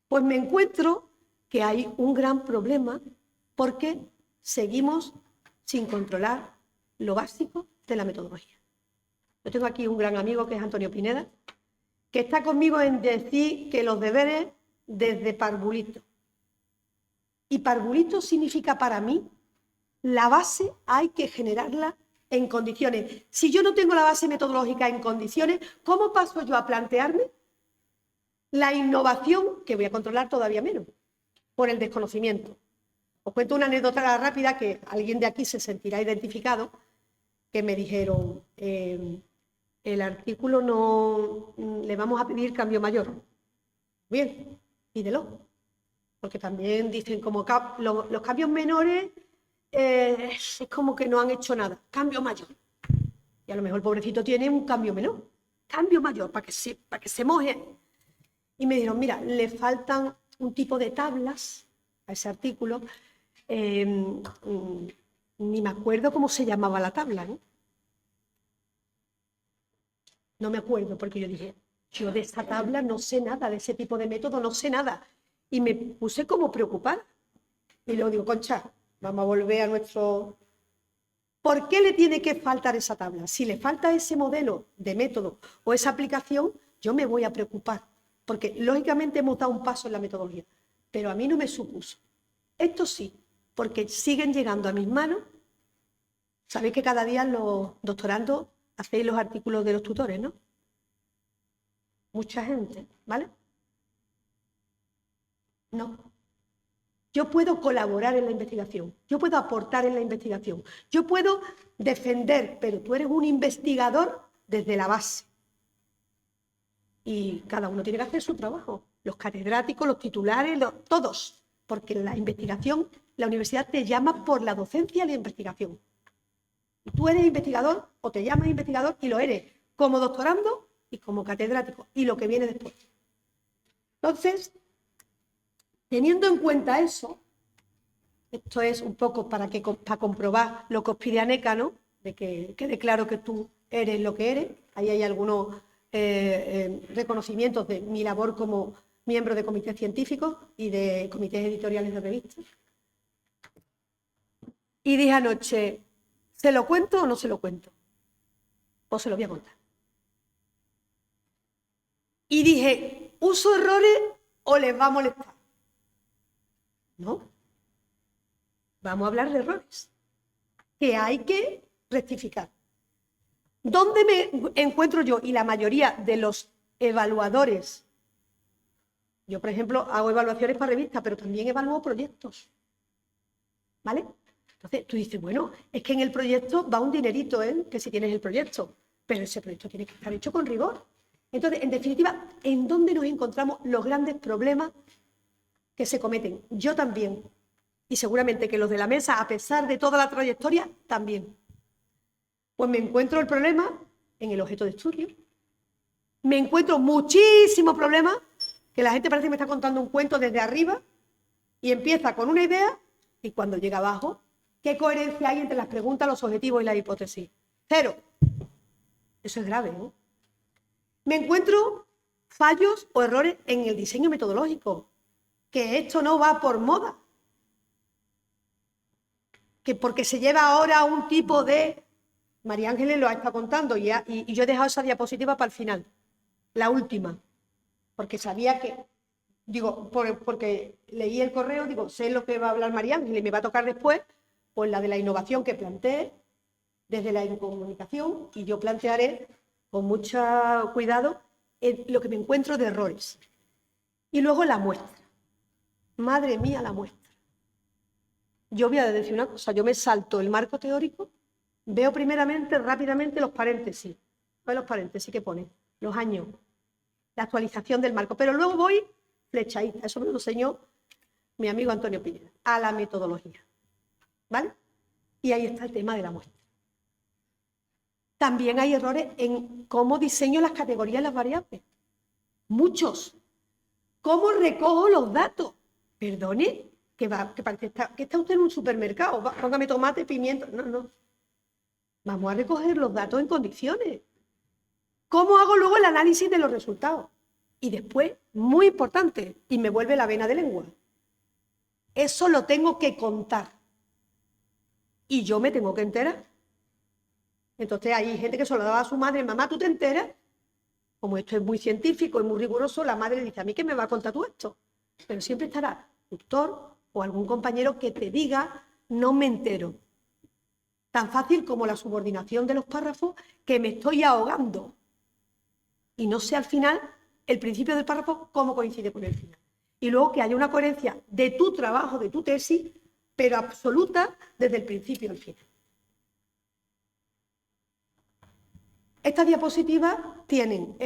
Pues me encuentro que hay un gran problema porque seguimos sin controlar lo básico de la metodología. Yo tengo aquí un gran amigo que es Antonio Pineda, que está conmigo en decir que los deberes desde parvulito. Y parvulito significa para mí, la base hay que generarla en condiciones. Si yo no tengo la base metodológica en condiciones, ¿cómo paso yo a plantearme la innovación, que voy a controlar todavía menos, por el desconocimiento? Os cuento una anécdota rápida que alguien de aquí se sentirá identificado, que me dijeron, el artículo no le vamos a pedir cambio mayor. Bien, pídelo. Porque también dicen como los cambios menores es como que no han hecho nada. Cambio mayor. Y a lo mejor el pobrecito tiene un cambio menor. Cambio mayor, para que se moje. Y me dijeron, mira, le faltan un tipo de tablas a ese artículo. Ni me acuerdo cómo se llamaba la tabla, ¿no? No me acuerdo, porque yo dije, yo de esta tabla no sé nada, de ese tipo de método no sé nada. Y me puse como preocupada. Y luego digo, Concha, vamos a volver a nuestro... ¿Por qué le tiene que faltar esa tabla? Si le falta ese modelo de método o esa aplicación, yo me voy a preocupar. Porque lógicamente hemos dado un paso en la metodología, pero a mí no me supuso. Esto sí, porque siguen llegando a mis manos. Sabéis que cada día los doctorandos hacéis los artículos de los tutores, ¿no? Mucha gente, ¿vale? No. Yo puedo colaborar en la investigación, yo puedo aportar en la investigación, yo puedo defender, pero tú eres un investigador desde la base. Y cada uno tiene que hacer su trabajo, los catedráticos, los titulares, todos, porque la investigación, la universidad te llama por la docencia y la investigación. Tú eres investigador o te llamas investigador y lo eres como doctorando y como catedrático y lo que viene después. Entonces, teniendo en cuenta eso, esto es un poco para comprobar lo que os pide Aneca, ¿no? De que quede claro que tú eres lo que eres. Ahí hay algunos reconocimientos de mi labor como miembro de comités científicos y de comités editoriales de revistas. Y dije anoche, ¿se lo cuento o no se lo cuento? Pues se lo voy a contar. Y dije, ¿uso errores o les va a molestar? No. Vamos a hablar de errores que hay que rectificar. ¿Dónde me encuentro yo y la mayoría de los evaluadores? Yo, por ejemplo, hago evaluaciones para revistas, pero también evalúo proyectos. ¿Vale? Entonces tú dices, bueno, es que en el proyecto va un dinerito, que si tienes el proyecto, pero ese proyecto tiene que estar hecho con rigor. Entonces, en definitiva, ¿en dónde nos encontramos los grandes problemas que se cometen? Yo también, y seguramente que los de la mesa, a pesar de toda la trayectoria, también. Pues me encuentro el problema en el objeto de estudio. Me encuentro muchísimos problemas, que la gente parece que me está contando un cuento desde arriba y empieza con una idea y cuando llega abajo, ¿qué coherencia hay entre las preguntas, los objetivos y la hipótesis? Cero. Eso es grave, ¿no? Me encuentro fallos o errores en el diseño metodológico, que esto no va por moda, que porque se lleva ahora un tipo de... María Ángeles lo ha estado contando y yo he dejado esa diapositiva para el final, la última, porque sabía que, digo, porque leí el correo, digo, sé lo que va a hablar María Ángeles y me va a tocar después, pues la de la innovación que planteé desde la comunicación, y yo plantearé con mucho cuidado lo que me encuentro de errores. Y luego la muestra. Madre mía, la muestra. Yo voy a decir una cosa, yo me salto el marco teórico, veo primeramente, rápidamente, los paréntesis. ¿Ves los paréntesis que pone? Los años, la actualización del marco. Pero luego voy flechadita, eso me lo enseñó mi amigo Antonio Pineda, a la metodología. ¿Vale? Y ahí está el tema de la muestra. También hay errores en cómo diseño las categorías y las variables. Muchos. ¿Cómo recojo los datos? Perdone, que parece que está usted en un supermercado. Póngame tomate, pimiento. No, no. Vamos a recoger los datos en condiciones. ¿Cómo hago luego el análisis de los resultados? Y después, muy importante, y me vuelve la vena de lengua. Eso lo tengo que contar. Y yo me tengo que enterar. Entonces hay gente que se lo daba a su madre, mamá, ¿tú te enteras? Como esto es muy científico y muy riguroso, la madre dice, ¿a mí qué me va a contar tú esto? Pero siempre estará el tutor o algún compañero que te diga, no me entero. Tan fácil como la subordinación de los párrafos, que me estoy ahogando. Y no sé al final el principio del párrafo cómo coincide con el final. Y luego que haya una coherencia de tu trabajo, de tu tesis, pero absoluta desde el principio al final. Estas diapositivas tienen,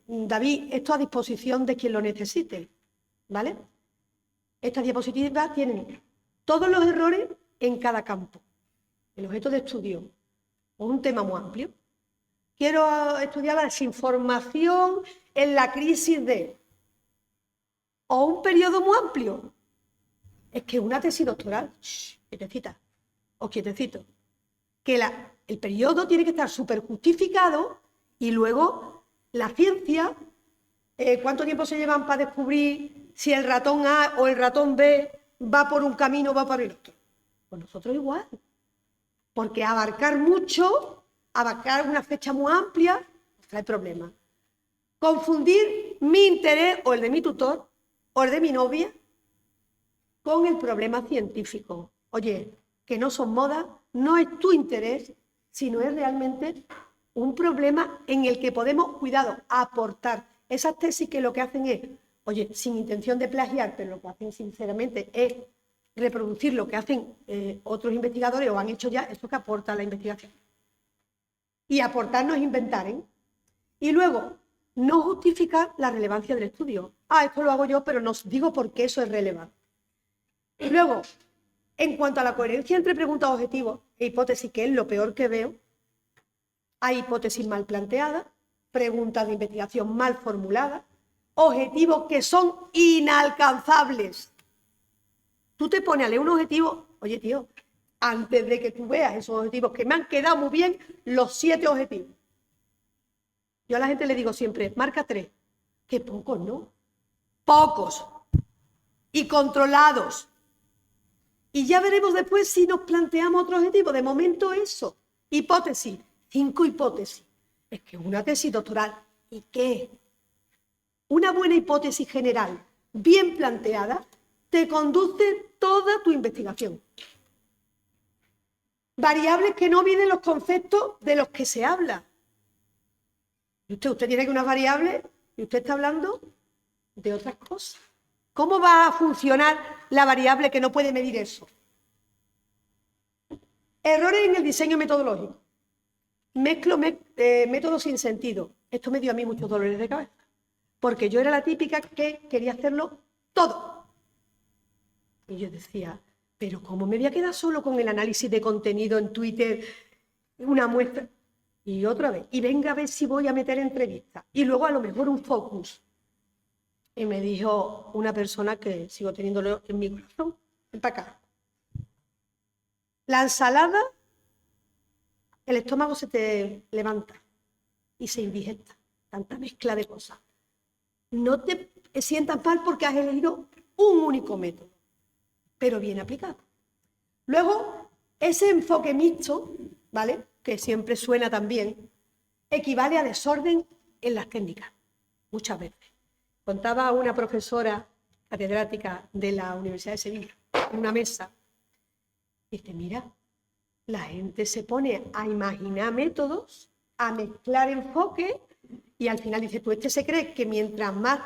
David, esto a disposición de quien lo necesite, ¿vale? Estas diapositivas tienen todos los errores en cada campo. El objeto de estudio es un tema muy amplio. Quiero estudiar la desinformación en la crisis de... O un periodo muy amplio. Es que una tesis doctoral, quietecita, o quietecito, que el periodo tiene que estar súper justificado y luego la ciencia, ¿cuánto tiempo se llevan para descubrir si el ratón A o el ratón B va por un camino o va por el otro? Pues nosotros igual, porque abarcar mucho, abarcar una fecha muy amplia, trae problemas. Confundir mi interés o el de mi tutor o el de mi novia con el problema científico. Oye, que no son modas, no es tu interés, sino es realmente un problema en el que podemos, cuidado, aportar. Esas tesis que lo que hacen es, oye, sin intención de plagiar, pero lo que hacen sinceramente es reproducir lo que hacen otros investigadores o han hecho ya, eso que aporta la investigación. Y aportar no es inventar, ¿eh? Y luego, no justificar la relevancia del estudio. Esto lo hago yo, pero no digo por qué eso es relevante. Y luego, en cuanto a la coherencia entre preguntas, objetivos e hipótesis, que es lo peor que veo, hay hipótesis mal planteadas, preguntas de investigación mal formuladas, objetivos que son inalcanzables. Tú te pones a leer un objetivo, oye tío, antes de que tú veas esos objetivos, que me han quedado muy bien, los 7 objetivos. Yo a la gente le digo siempre, marca 3, que pocos, ¿no? Pocos y controlados. Y ya veremos después si nos planteamos otro objetivo. De momento eso. Hipótesis. 5 hipótesis. Es que una tesis doctoral. ¿Y qué? Una buena hipótesis general, bien planteada, te conduce toda tu investigación. Variables que no vienen los conceptos de los que se habla. Y usted tiene que unas variables y usted está hablando de otras cosas. ¿Cómo va a funcionar la variable que no puede medir eso? Errores en el diseño metodológico. Mezclo métodos sin sentido. Esto me dio a mí muchos dolores de cabeza. Porque yo era la típica que quería hacerlo todo. Y yo decía, pero ¿cómo me voy a quedar solo con el análisis de contenido en Twitter? Una muestra. Y otra vez. Y venga a ver si voy a meter entrevistas. Y luego a lo mejor un focus. Y me dijo una persona que sigo teniéndolo en mi corazón, ven para acá. La ensalada, el estómago se te levanta y se indigesta. Tanta mezcla de cosas. No te sientas mal porque has elegido un único método, pero bien aplicado. Luego, ese enfoque mixto, ¿vale?, que siempre suena también, equivale a desorden en las técnicas, muchas veces. Contaba una profesora catedrática de la Universidad de Sevilla en una mesa. Dice, mira, la gente se pone a imaginar métodos, a mezclar enfoques y al final dice, ¿tú se cree que mientras más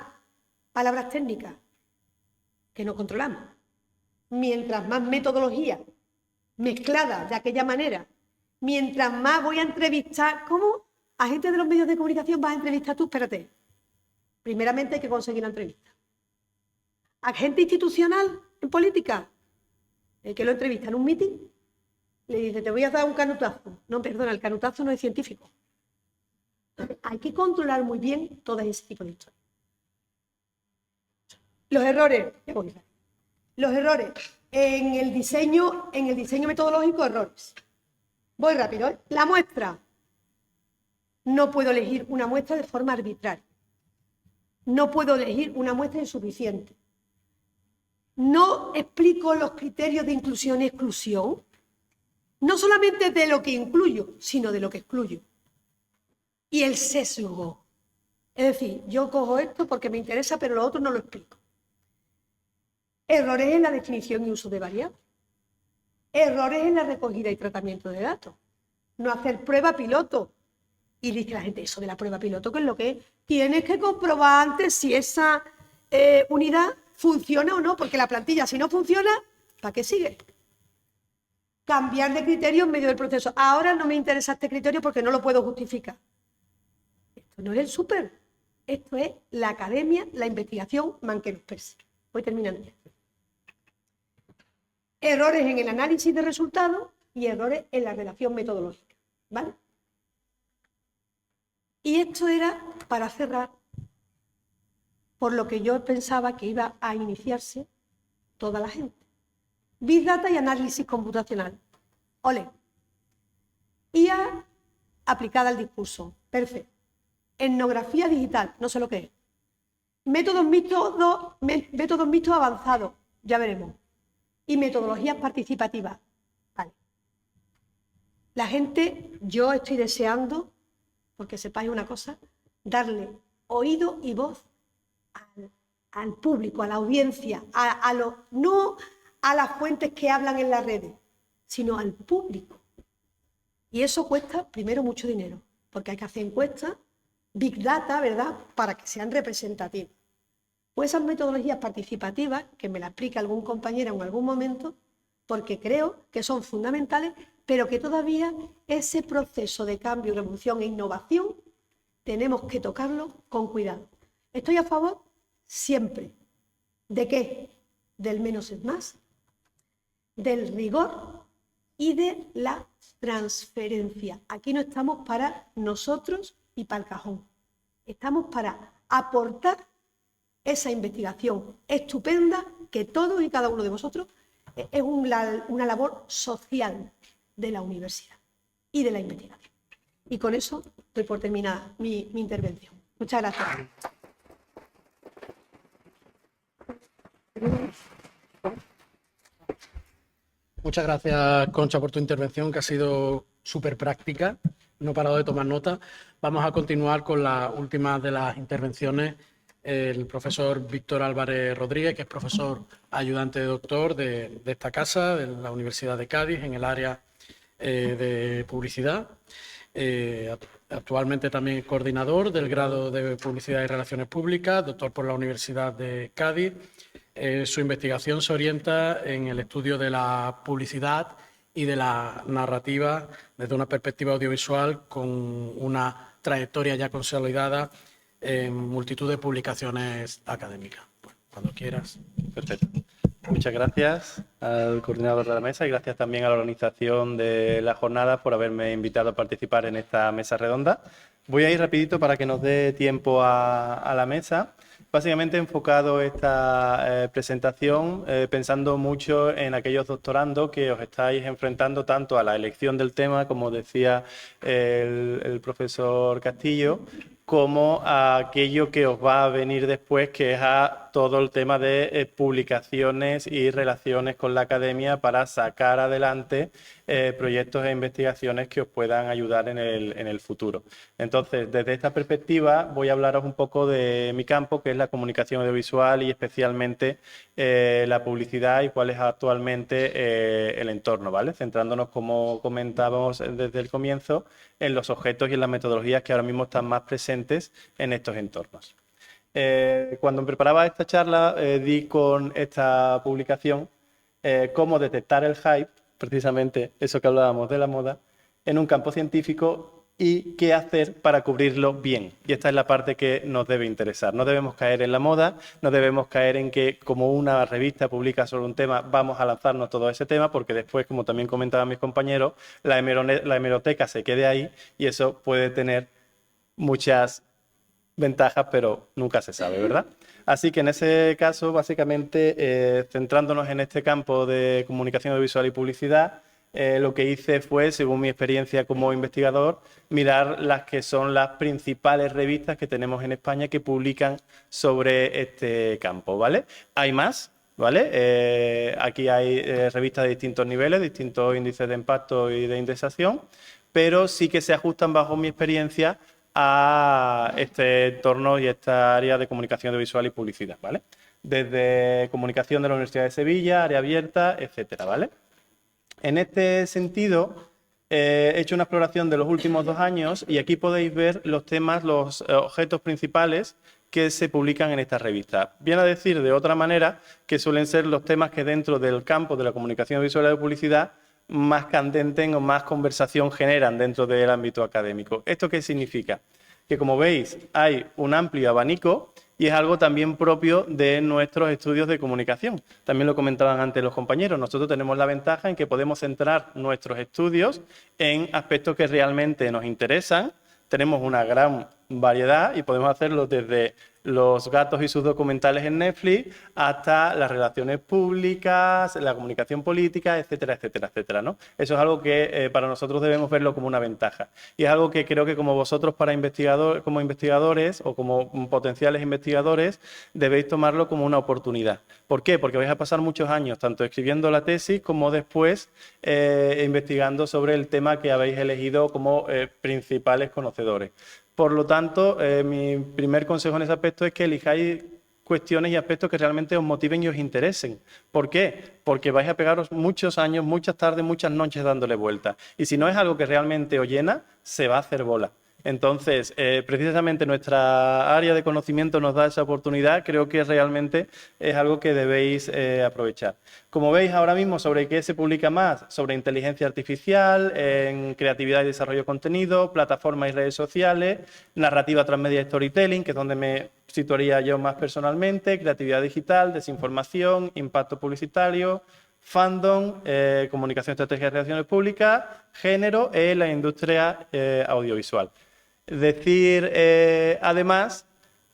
palabras técnicas que no controlamos, mientras más metodología mezclada de aquella manera, mientras más voy a entrevistar, ¿cómo? A gente de los medios de comunicación vas a entrevistar tú, espérate. Primeramente hay que conseguir la entrevista. A gente institucional en política, el que lo entrevista en un meeting, le dice, te voy a dar un canutazo. No, perdona, el canutazo no es científico. Hay que controlar muy bien todo ese tipo de historias. Los errores, en el diseño metodológico, errores. Voy rápido, ¿eh? La muestra. No puedo elegir una muestra de forma arbitraria. No puedo elegir una muestra insuficiente. No explico los criterios de inclusión y exclusión, no solamente de lo que incluyo, sino de lo que excluyo. Y el sesgo. Es decir, yo cojo esto porque me interesa, pero lo otro no lo explico. Errores en la definición y uso de variables. Errores en la recogida y tratamiento de datos. No hacer prueba piloto. Y dice la gente, eso de la prueba piloto, ¿qué es lo que es? Tienes que comprobar antes si esa unidad funciona o no, porque la plantilla, si no funciona, ¿para qué sigue? Cambiar de criterio en medio del proceso. Ahora no me interesa este criterio porque no lo puedo justificar. Esto no es el súper. Esto es la academia, la investigación, man que nos persigue. Voy terminando ya. Errores en el análisis de resultados y errores en la redacción metodológica. ¿Vale? Y esto era para cerrar por lo que yo pensaba que iba a iniciarse toda la gente. Big Data y análisis computacional. Ole. IA aplicada al discurso. Perfecto. Etnografía digital. No sé lo que es. Métodos mixtos avanzados. Ya veremos. Y metodologías participativas. Vale. La gente, yo estoy deseando, porque sepáis una cosa, darle oído y voz al público, a la audiencia, no a las fuentes que hablan en las redes, sino al público. Y eso cuesta, primero, mucho dinero, porque hay que hacer encuestas, Big Data, ¿verdad?, para que sean representativas. Pues esas metodologías participativas, que me la explique algún compañero en algún momento, porque creo que son fundamentales, pero que todavía ese proceso de cambio, revolución e innovación tenemos que tocarlo con cuidado. Estoy a favor siempre. ¿De qué? Del menos es más, del rigor y de la transferencia. Aquí no estamos para nosotros y para el cajón. Estamos para aportar esa investigación estupenda que todos y cada uno de vosotros es una labor social de la universidad y de la investigación. Y con eso doy por terminada mi intervención. Muchas gracias. Muchas gracias, Concha, por tu intervención, que ha sido súper práctica. No he parado de tomar nota. Vamos a continuar con la última de las intervenciones. El profesor Víctor Álvarez Rodríguez, que es profesor ayudante de doctor de esta casa, de la Universidad de Cádiz, en el área de publicidad. Actualmente también coordinador del grado de Publicidad y Relaciones Públicas, doctor por la Universidad de Cádiz. Su investigación se orienta en el estudio de la publicidad y de la narrativa desde una perspectiva audiovisual, con una trayectoria ya consolidada en multitud de publicaciones académicas. Bueno, cuando quieras. Perfecto. Muchas gracias al coordinador de la mesa y gracias también a la organización de la jornada por haberme invitado a participar en esta mesa redonda. Voy a ir rapidito para que nos dé tiempo a la mesa. Básicamente he enfocado esta presentación pensando mucho en aquellos doctorandos que os estáis enfrentando tanto a la elección del tema, como decía el profesor Castillo, como a aquello que os va a venir después, que es a todo el tema de publicaciones y relaciones con la academia para sacar adelante proyectos e investigaciones que os puedan ayudar en el futuro. Entonces, desde esta perspectiva voy a hablaros un poco de mi campo, que es la comunicación audiovisual y especialmente la publicidad y cuál es actualmente el entorno, ¿vale? Centrándonos, como comentábamos desde el comienzo, en los objetos y en las metodologías que ahora mismo están más presentes en estos entornos. Cuando me preparaba esta charla, di con esta publicación cómo detectar el hype, precisamente eso que hablábamos de la moda, en un campo científico y qué hacer para cubrirlo bien. Y esta es la parte que nos debe interesar. No debemos caer en la moda, no debemos caer en que como una revista publica sobre un tema, vamos a lanzarnos todo ese tema, porque después, como también comentaban mis compañeros, la hemeroteca se quede ahí y eso puede tener muchas ventajas, pero nunca se sabe, ¿verdad? Así que en ese caso, básicamente, centrándonos en este campo de comunicación audiovisual y publicidad, lo que hice fue, según mi experiencia como investigador, mirar las que son las principales revistas que tenemos en España que publican sobre este campo, ¿vale? Hay más, ¿vale? Aquí hay revistas de distintos niveles, distintos índices de impacto y de indexación, pero sí que se ajustan, bajo mi experiencia, a este entorno y esta área de comunicación audiovisual y publicidad, ¿vale? Desde comunicación de la Universidad de Sevilla, área abierta, etcétera, ¿vale? En este sentido, he hecho una exploración de los últimos 2 años y aquí podéis ver los temas, los objetos principales que se publican en esta revista. Viene a decir de otra manera que suelen ser los temas que dentro del campo de la comunicación audiovisual y de publicidad más candenten o más conversación generan dentro del ámbito académico. ¿Esto qué significa? Que, como veis, hay un amplio abanico y es algo también propio de nuestros estudios de comunicación. También lo comentaban antes los compañeros. Nosotros tenemos la ventaja en que podemos centrar nuestros estudios en aspectos que realmente nos interesan. Tenemos una gran variedad y podemos hacerlo desde los gatos y sus documentales en Netflix hasta las relaciones públicas, la comunicación política, etcétera, etcétera, etcétera, ¿no? Eso es algo que para nosotros debemos verlo como una ventaja. Y es algo que creo que como vosotros como investigadores o como potenciales investigadores debéis tomarlo como una oportunidad. ¿Por qué? Porque vais a pasar muchos años tanto escribiendo la tesis como después investigando sobre el tema que habéis elegido como principales conocedores. Por lo tanto, mi primer consejo en ese aspecto es que elijáis cuestiones y aspectos que realmente os motiven y os interesen. ¿Por qué? Porque vais a pegaros muchos años, muchas tardes, muchas noches dándole vueltas. Y si no es algo que realmente os llena, se va a hacer bola. Entonces, precisamente nuestra área de conocimiento nos da esa oportunidad, creo que realmente es algo que debéis aprovechar. Como veis ahora mismo, ¿sobre qué se publica más? Sobre inteligencia artificial, en creatividad y desarrollo de contenido, plataformas y redes sociales, narrativa transmedia y storytelling, que es donde me situaría yo más personalmente, creatividad digital, desinformación, impacto publicitario, fandom, comunicación, estrategia de relaciones públicas, género y la industria audiovisual. Decir, además,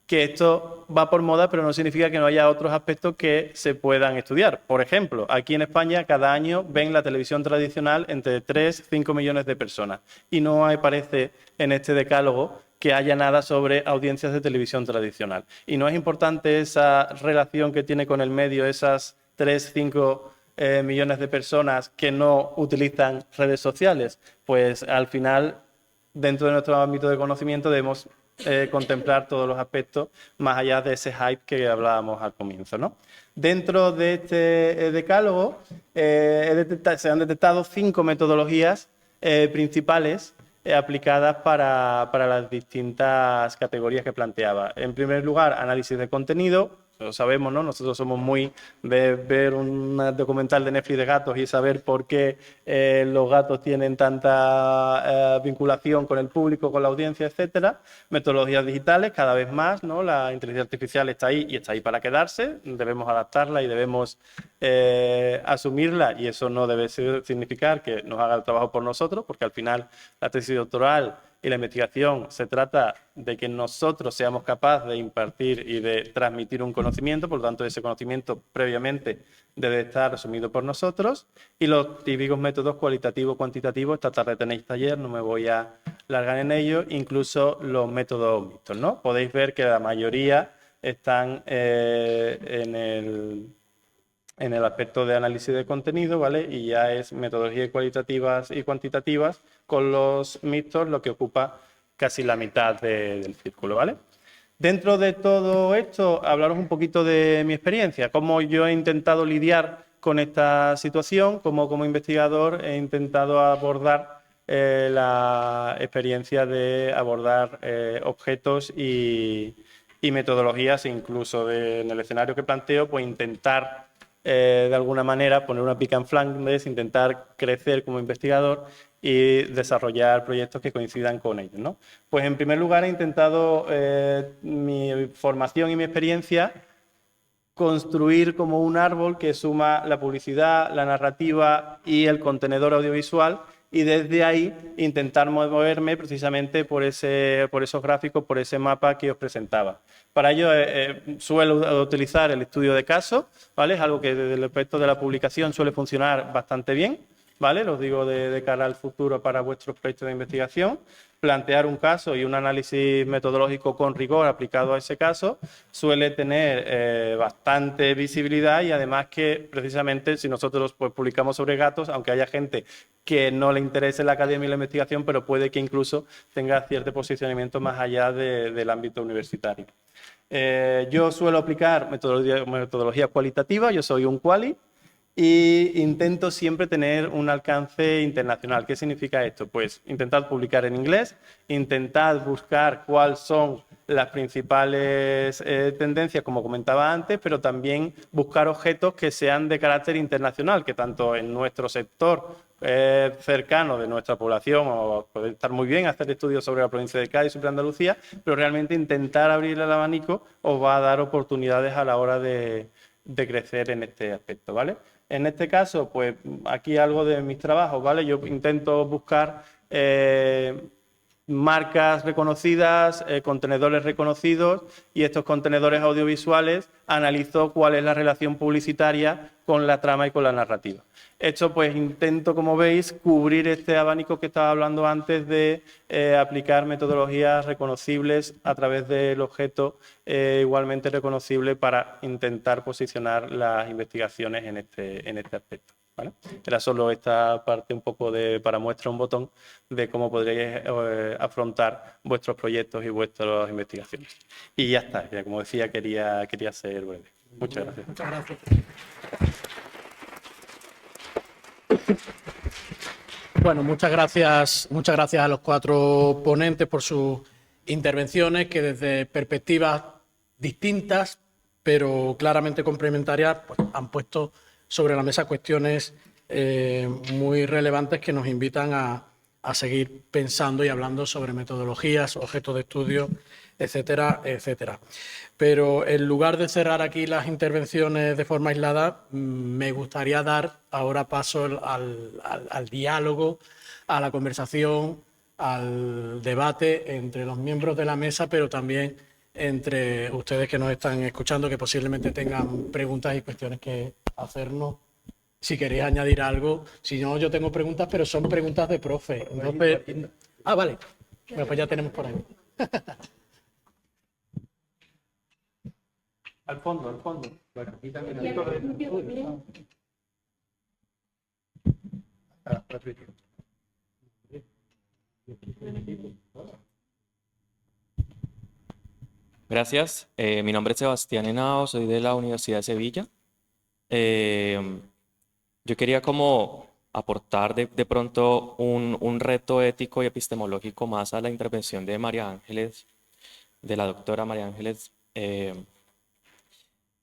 que esto va por moda, pero no significa que no haya otros aspectos que se puedan estudiar. Por ejemplo, aquí en España cada año ven la televisión tradicional entre 3 y 5 millones de personas y no aparece en este decálogo que haya nada sobre audiencias de televisión tradicional. Y no es importante esa relación que tiene con el medio, esas 3, 5 millones de personas que no utilizan redes sociales, pues al final, dentro de nuestro ámbito de conocimiento, debemos contemplar todos los aspectos más allá de ese hype que hablábamos al comienzo, ¿no? Dentro de este decálogo se han detectado 5 metodologías principales aplicadas para las distintas categorías que planteaba. En primer lugar, análisis de contenido. Lo sabemos, ¿no? Nosotros somos muy de ver un documental de Netflix de gatos y saber por qué los gatos tienen tanta vinculación con el público, con la audiencia, etcétera. Metodologías digitales, cada vez más, ¿no? La inteligencia artificial está ahí y está ahí para quedarse. Debemos adaptarla y debemos asumirla, y eso no debe significar que nos haga el trabajo por nosotros, porque al final la tesis doctoral y la investigación se trata de que nosotros seamos capaces de impartir y de transmitir un conocimiento, por lo tanto ese conocimiento previamente debe estar asumido por nosotros. Y los típicos métodos cualitativo, cuantitativo, esta tarde tenéis taller, no me voy a largar en ello, incluso los métodos mixtos, ¿no? Podéis ver que la mayoría están en el aspecto de análisis de contenido, ¿vale? Y ya es metodologías cualitativas y cuantitativas, con los mixtos lo que ocupa casi la mitad del círculo, ¿vale? Dentro de todo esto, hablaros un poquito de mi experiencia, cómo yo he intentado lidiar con esta situación, cómo como investigador he intentado abordar la experiencia de abordar objetos y metodologías, incluso en el escenario que planteo, pues intentar de alguna manera poner una pica en Flandes, intentar crecer como investigador y desarrollar proyectos que coincidan con ellos, ¿no? Pues en primer lugar he intentado mi formación y mi experiencia construir como un árbol que suma la publicidad, la narrativa y el contenedor audiovisual, y desde ahí intentar moverme precisamente por esos gráficos, por ese mapa que os presentaba. Para ello suelo utilizar el estudio de caso, ¿vale? Es algo que desde el aspecto de la publicación suele funcionar bastante bien, ¿vale? Los digo de cara al futuro para vuestros proyectos de investigación. Plantear un caso y un análisis metodológico con rigor aplicado a ese caso suele tener bastante visibilidad, y además que precisamente si nosotros pues, publicamos sobre gatos, aunque haya gente que no le interese la academia y la investigación, pero puede que incluso tenga cierto posicionamiento más allá del ámbito universitario. Yo suelo aplicar metodología cualitativa, yo soy un quali, y intento siempre tener un alcance internacional. ¿Qué significa esto? Pues intentar publicar en inglés, intentar buscar cuáles son las principales tendencias, como comentaba antes, pero también buscar objetos que sean de carácter internacional, que tanto en nuestro sector cercano de nuestra población, o puede estar muy bien hacer estudios sobre la provincia de Cádiz, sobre Andalucía, pero realmente intentar abrir el abanico os va a dar oportunidades a la hora de crecer en este aspecto, ¿vale? En este caso, pues aquí algo de mis trabajos, ¿vale? Yo intento buscar marcas reconocidas, contenedores reconocidos, y estos contenedores audiovisuales analizo cuál es la relación publicitaria con la trama y con la narrativa. Esto pues intento, como veis, cubrir este abanico que estaba hablando antes de aplicar metodologías reconocibles a través del objeto igualmente reconocible para intentar posicionar las investigaciones en este aspecto, ¿vale? Era solo esta parte un poco para muestra un botón de cómo podréis afrontar vuestros proyectos y vuestras investigaciones. Y ya está, ya como decía, quería ser breve. Muchas gracias. Muchas gracias. Bueno, muchas gracias a los 4 ponentes por sus intervenciones, que desde perspectivas distintas, pero claramente complementarias, pues, han puesto sobre la mesa cuestiones muy relevantes que nos invitan a seguir pensando y hablando sobre metodologías, objetos de estudio, etcétera, etcétera. Pero en lugar de cerrar aquí las intervenciones de forma aislada, me gustaría dar ahora paso al diálogo, a la conversación, al debate entre los miembros de la mesa, pero también entre ustedes que nos están escuchando, que posiblemente tengan preguntas y cuestiones que hacernos. Si queréis añadir algo, si no, yo tengo preguntas, pero son preguntas de profe. Entonces, vale. Bueno, pues ya tenemos por ahí. Al fondo. Gracias. Mi nombre es Sebastián Henao, soy de la Universidad de Sevilla. Yo quería como aportar de pronto un reto ético y epistemológico más a la intervención de María Ángeles, de la doctora María Ángeles,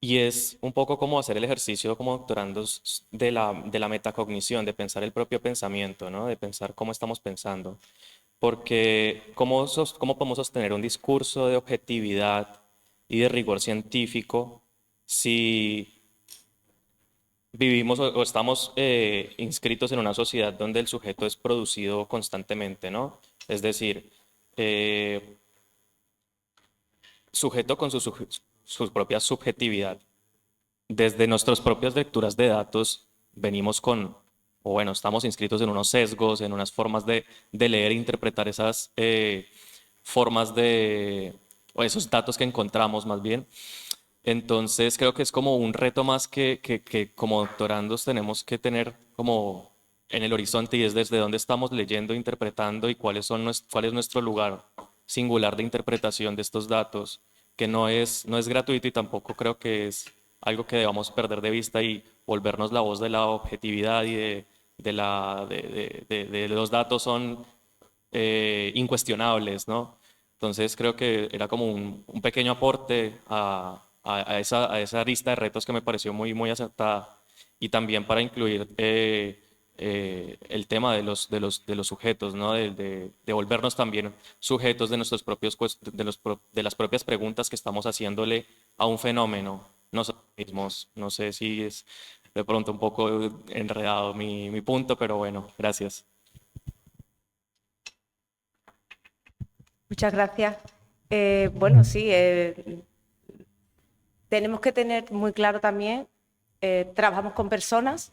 y es un poco como hacer el ejercicio como doctorandos de la metacognición, de pensar el propio pensamiento, ¿no? De pensar cómo estamos pensando. Porque ¿cómo podemos sostener un discurso de objetividad y de rigor científico si vivimos o estamos inscritos en una sociedad donde el sujeto es producido constantemente, ¿no? Es decir, sujeto con su propia subjetividad. Desde nuestras propias lecturas de datos venimos o bueno, estamos inscritos en unos sesgos, en unas formas de leer e interpretar esas formas o esos datos que encontramos más bien. Entonces creo que es como un reto más que como doctorandos tenemos que tener como en el horizonte, y es desde dónde estamos leyendo, interpretando, y cuál es nuestro lugar singular de interpretación de estos datos, que no es gratuito, y tampoco creo que es algo que debamos perder de vista y volvernos la voz de la objetividad y de los datos son incuestionables, ¿no? Entonces creo que era como un pequeño aporte a esa lista de retos que me pareció muy, muy acertada, y también para incluir el tema de los sujetos, ¿no? De volvernos también sujetos de nuestros propios, de las propias preguntas que estamos haciéndole a un fenómeno nosotros mismos. No sé si es de pronto un poco enredado mi punto, pero bueno, gracias. Muchas gracias. Bueno, sí, tenemos que tener muy claro también, trabajamos con personas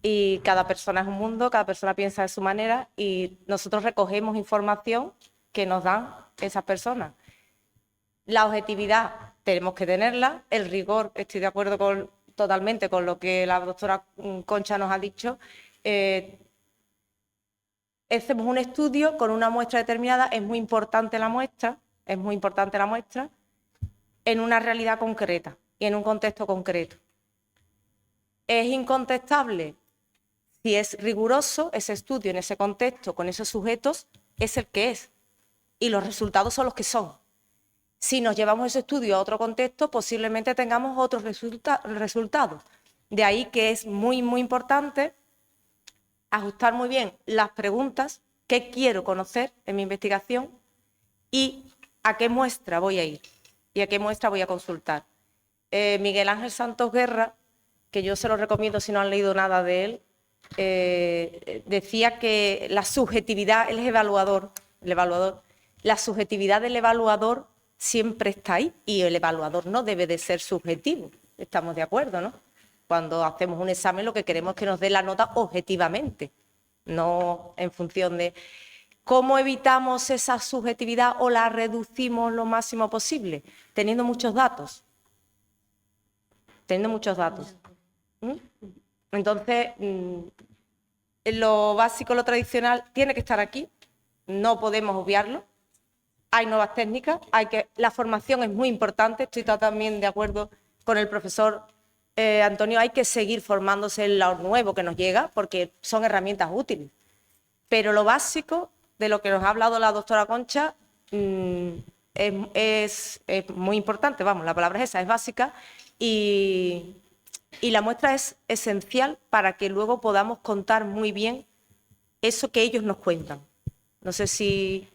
y cada persona es un mundo, cada persona piensa de su manera y nosotros recogemos información que nos dan esas personas. La objetividad tenemos que tenerla, el rigor, estoy de acuerdo totalmente con lo que la doctora Concha nos ha dicho. Hacemos un estudio con una muestra determinada, es muy importante la muestra, en una realidad concreta y en un contexto concreto. Es incontestable, si es riguroso ese estudio en ese contexto, con esos sujetos, es el que es y los resultados son los que son. Si nos llevamos ese estudio a otro contexto, posiblemente tengamos otros resultados. De ahí que es muy, muy importante ajustar muy bien las preguntas, qué quiero conocer en mi investigación y a qué muestra voy a ir y a qué muestra voy a consultar. Miguel Ángel Santos Guerra, que yo se lo recomiendo si no han leído nada de él, decía que la subjetividad, él es evaluador, la subjetividad del evaluador siempre está ahí y el evaluador no debe de ser subjetivo, estamos de acuerdo, ¿no? Cuando hacemos un examen lo que queremos es que nos dé la nota objetivamente, no en función de cómo evitamos esa subjetividad o la reducimos lo máximo posible, teniendo muchos datos. Entonces, lo básico, lo tradicional, tiene que estar aquí, no podemos obviarlo. Hay nuevas técnicas, la formación es muy importante, estoy también de acuerdo con el profesor Antonio, hay que seguir formándose en lo nuevo que nos llega porque son herramientas útiles. Pero lo básico de lo que nos ha hablado la doctora Concha es muy importante, vamos, la palabra es esa, es básica y la muestra es esencial para que luego podamos contar muy bien eso que ellos nos cuentan. No sé si...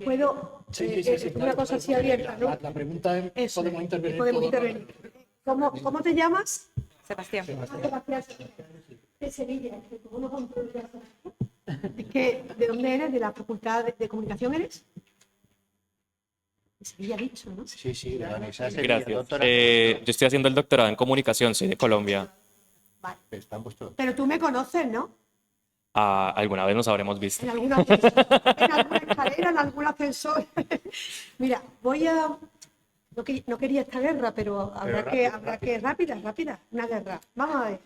Puedo, una cosa así abierta, ¿no? La pregunta es, Eso, ¿podemos intervenir? podemos intervenir. ¿Cómo te llamas? Sebastián. Sebastián. De Sevilla. Es que, ¿de dónde eres? ¿De la Facultad de Comunicación eres? De Sevilla, dicho, ¿no? Sí, de la Universidad de Sevilla, Gracias. doctora. Yo estoy haciendo el doctorado en comunicación, soy de Colombia. Vale. Están puestos. Pero tú me conoces, ¿no? Alguna vez nos habremos visto. En alguna escalera, en algún ascensor. Mira, voy a... No quería esta guerra, pero habrá que... Rápida, una guerra. Vamos a ver.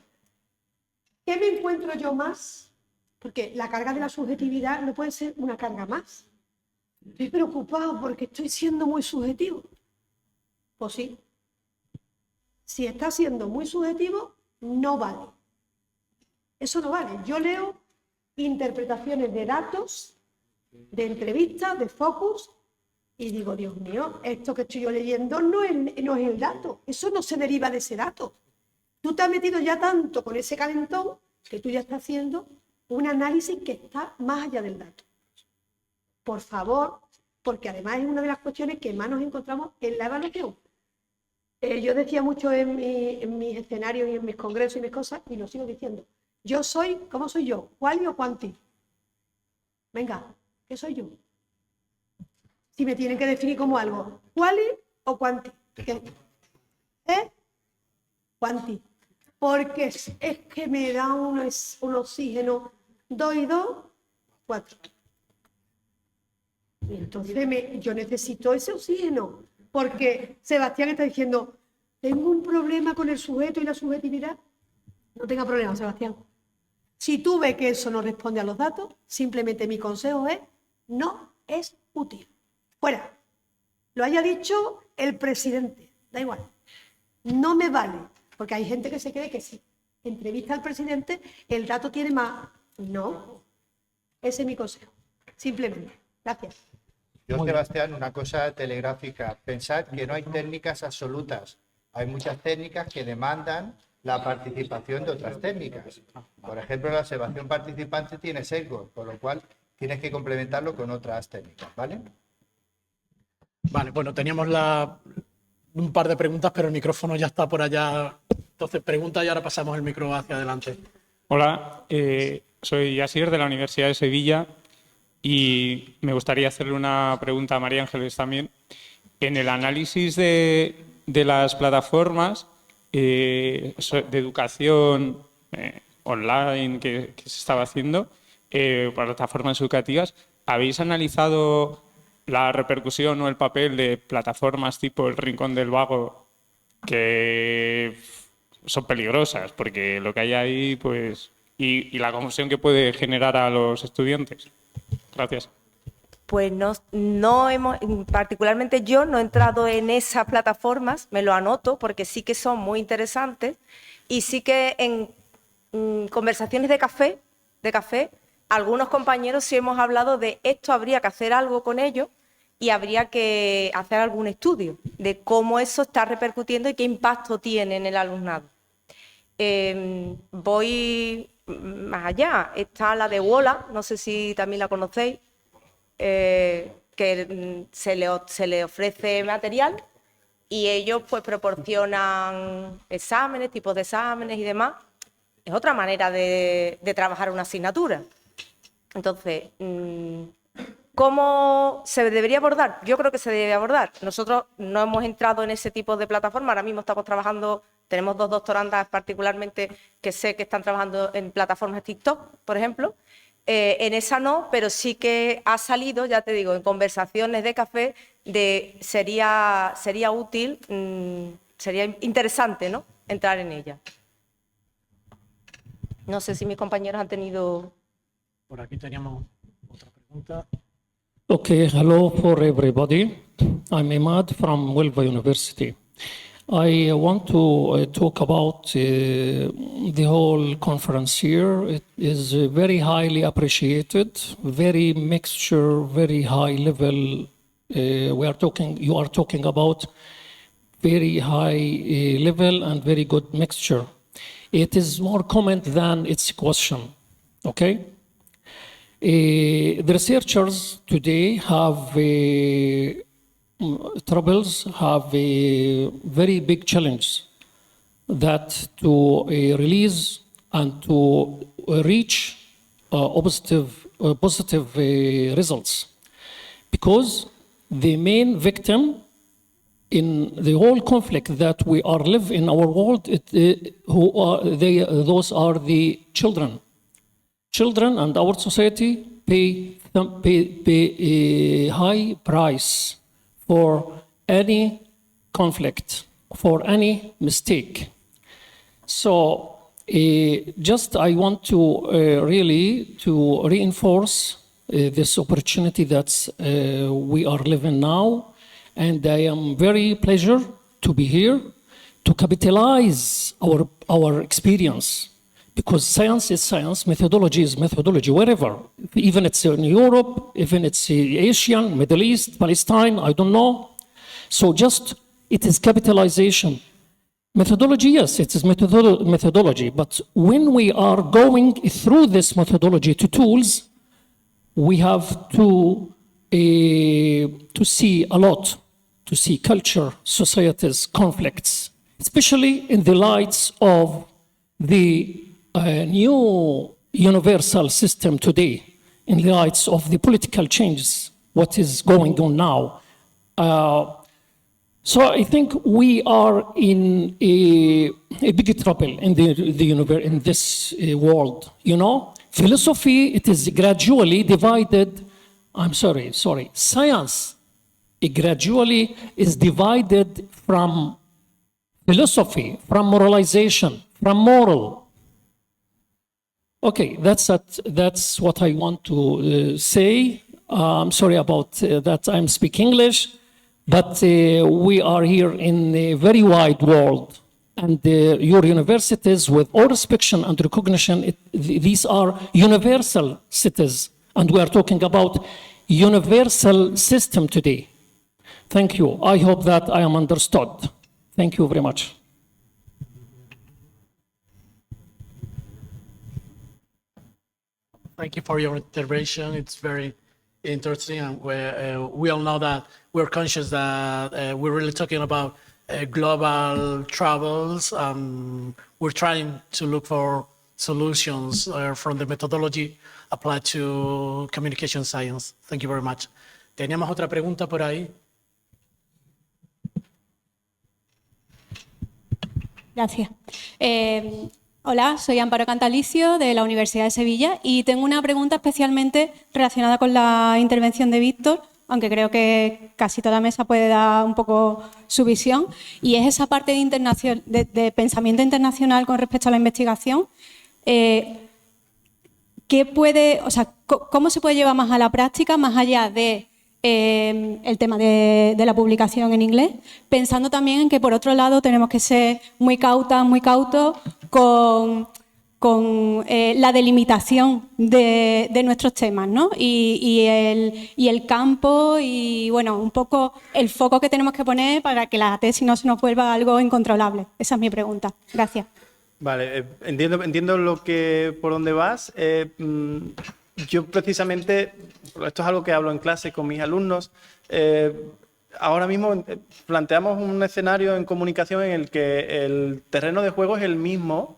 ¿Qué me encuentro yo más? Porque la carga de la subjetividad no puede ser una carga más. Estoy preocupado porque estoy siendo muy subjetivo. Pues sí. Si está siendo muy subjetivo, no vale. Eso no vale. Yo leo interpretaciones de datos, de entrevistas, de focus, y digo, Dios mío, esto que estoy yo leyendo no es el dato, eso no se deriva de ese dato. Tú te has metido ya tanto con ese calentón que tú ya estás haciendo un análisis que está más allá del dato. Por favor, porque además es una de las cuestiones que más nos encontramos en la evaluación. Yo decía mucho en mis escenarios y en mis congresos y mis cosas, y lo sigo diciendo. Yo soy, ¿cómo soy yo? ¿Quali o quanti? Venga, ¿qué soy yo? Si me tienen que definir como algo, ¿quali o quanti? Quanti. Porque es que me da un oxígeno 2 y 2, 4. Y entonces yo necesito ese oxígeno, porque Sebastián está diciendo, ¿tengo un problema con el sujeto y la subjetividad? No tenga problema, Sebastián. Si tú ves que eso no responde a los datos, simplemente mi consejo es, no es útil. Fuera. Lo haya dicho el presidente, da igual. No me vale, porque hay gente que se cree que si entrevista al presidente, el dato tiene más. No. Ese es mi consejo. Simplemente. Gracias. Yo, Sebastián, una cosa telegráfica. Pensad que no hay técnicas absolutas. Hay muchas técnicas que demandan la participación de otras técnicas. Por ejemplo, la observación participante tiene sesgos, por lo cual tienes que complementarlo con otras técnicas, ¿vale? Vale, bueno, teníamos un par de preguntas, pero el micrófono ya está por allá. Entonces, pregunta y ahora pasamos el micro hacia adelante. Hola, soy Asier de la Universidad de Sevilla y me gustaría hacerle una pregunta a María Ángeles también. En el análisis de las plataformas de educación online que se estaba haciendo, plataformas educativas, ¿habéis analizado la repercusión o el papel de plataformas tipo El Rincón del Vago que son peligrosas? Porque lo que hay ahí, pues, y la confusión que puede generar a los estudiantes. Gracias. Pues no hemos, particularmente yo no he entrado en esas plataformas, me lo anoto porque sí que son muy interesantes y sí que en conversaciones de café, algunos compañeros sí hemos hablado de esto, habría que hacer algo con ello y habría que hacer algún estudio de cómo eso está repercutiendo y qué impacto tiene en el alumnado. Voy más allá, está la de Wola, no sé si también la conocéis, que se le ofrece material y ellos pues proporcionan exámenes, tipos de exámenes y demás. Es otra manera de trabajar una asignatura. Entonces, ¿cómo se debería abordar? Yo creo que se debe abordar. Nosotros no hemos entrado en ese tipo de plataforma, ahora mismo estamos trabajando, tenemos 2 doctorandas particularmente que sé que están trabajando en plataformas TikTok, por ejemplo. En esa no, pero sí que ha salido, ya te digo, en conversaciones de café, sería útil, sería interesante, ¿no?, entrar en ella. No sé si mis compañeros han tenido... Por aquí teníamos otra pregunta. Okay, hello for everybody. I'm Imad from Huelva University. I want to talk about the whole conference here. It is very highly appreciated, very mixture, very high level. You are talking about very high level and very good mixture. It is more comment than its question, okay? The researchers today have troubles, have a very big challenge that to release and to reach positive results, because the main victim in the whole conflict that we are live in our world, those are the children. Children and our society pay a high price for any conflict, for any mistake. So just I want to really to reinforce this opportunity that we are living now, and I am very pleasure to be here to capitalize our experience, because science is science, methodology is methodology, wherever, even it's in Europe, even it's Asian, Middle East, Palestine, I don't know. So just, it is capitalization. Methodology, yes, it is methodology, but when we are going through this methodology to tools, we have to see a lot, to see culture, societies, conflicts, especially in the lights of the new universal system today, in the lights of the political changes, what is going on now. So I think we are in a big trouble in in this world. You know, philosophy, it is gradually divided. I'm sorry. Science, it gradually is divided from philosophy, from moralization, from moral. Okay, that's what I want to say. I'm sorry about that I'm speaking English, but we are here in a very wide world, and your universities, with all respect and recognition, these are universal cities, and we are talking about universal system today. Thank you. I hope that I am understood. Thank you very much. Thank you for your intervention. It's very interesting, and we all know that we're conscious that we're really talking about global travels. We're trying to look for solutions from the methodology applied to communication science. Thank you very much. Teníamos otra pregunta por ahí. Gracias. Hola, soy Amparo Cantalicio de la Universidad de Sevilla y tengo una pregunta especialmente relacionada con la intervención de Víctor, aunque creo que casi toda la mesa puede dar un poco su visión, y es esa parte de pensamiento internacional con respecto a la investigación. ¿Cómo se puede llevar más a la práctica, más allá de el tema de la publicación en inglés, pensando también en que, por otro lado, tenemos que ser muy cautos con la delimitación de nuestros temas, ¿no? Y el campo y, bueno, un poco el foco que tenemos que poner para que la tesis no se nos vuelva algo incontrolable. Esa es mi pregunta. Gracias. Vale, entiendo por dónde vas. Yo precisamente, esto es algo que hablo en clase con mis alumnos, ahora mismo planteamos un escenario en comunicación en el que el terreno de juego es el mismo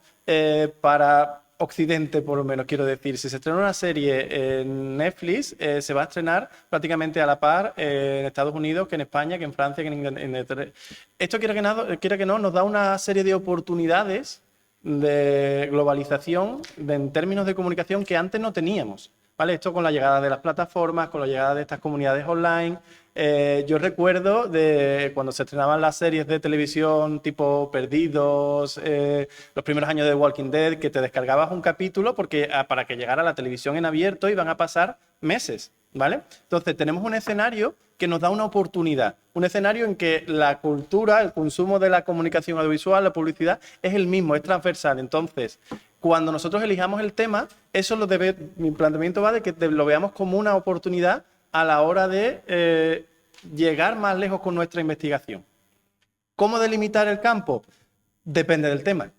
para Occidente, por lo menos, quiero decir. Si se estrena una serie en Netflix, se va a estrenar prácticamente a la par en Estados Unidos que en España, que en Francia, que en Inglaterra. Esto, quiera que no, nos da una serie de oportunidades de globalización en términos de comunicación que antes no teníamos, ¿vale? Esto con la llegada de las plataformas, con la llegada de estas comunidades online. Yo recuerdo de cuando se estrenaban las series de televisión tipo Perdidos, los primeros años de Walking Dead, que te descargabas un capítulo porque para que llegara a la televisión en abierto iban a pasar meses, ¿vale? Entonces tenemos un escenario que nos da una oportunidad, un escenario en que la cultura, el consumo de la comunicación audiovisual, la publicidad, es el mismo, es transversal. Entonces, cuando nosotros elijamos el tema, mi planteamiento va de que lo veamos como una oportunidad a la hora de llegar más lejos con nuestra investigación. ¿Cómo delimitar el campo? Depende del tema.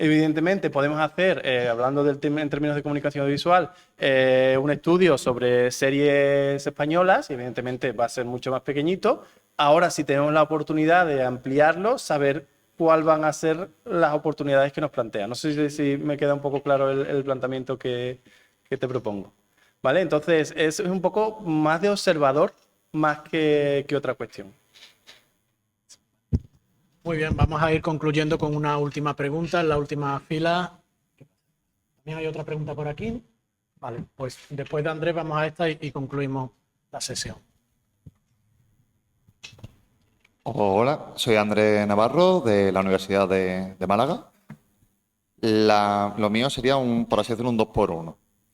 Evidentemente podemos hacer, hablando del tema en términos de comunicación audiovisual, un estudio sobre series españolas, y evidentemente va a ser mucho más pequeñito. Ahora, si tenemos la oportunidad de ampliarlo, saber cuáles van a ser las oportunidades que nos plantea. No sé si me queda un poco claro el planteamiento que te propongo. ¿Vale? Entonces, es un poco más de observador más que otra cuestión. Muy bien, vamos a ir concluyendo con una última pregunta en la última fila. ¿También hay otra pregunta por aquí? Vale, pues después de Andrés vamos a esta y concluimos la sesión. Hola, soy Andrés Navarro de la Universidad de Málaga. Lo mío sería, por así decirlo, un 2x1.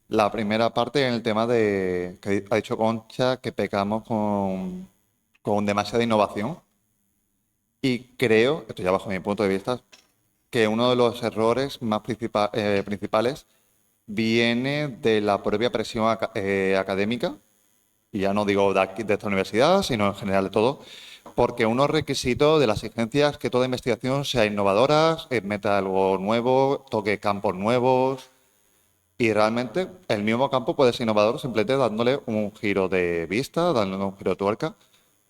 La primera parte en el tema de que ha dicho Concha, que pecamos con demasiada innovación. Y creo, esto ya bajo mi punto de vista, que uno de los errores más principales viene de la propia presión académica, y ya no digo de esta universidad, sino en general de todo, porque unos requisitos de las exigencias es que toda investigación sea innovadora, meta algo nuevo, toque campos nuevos, y realmente el mismo campo puede ser innovador simplemente dándole un giro de vista, dándole un giro de tuerca,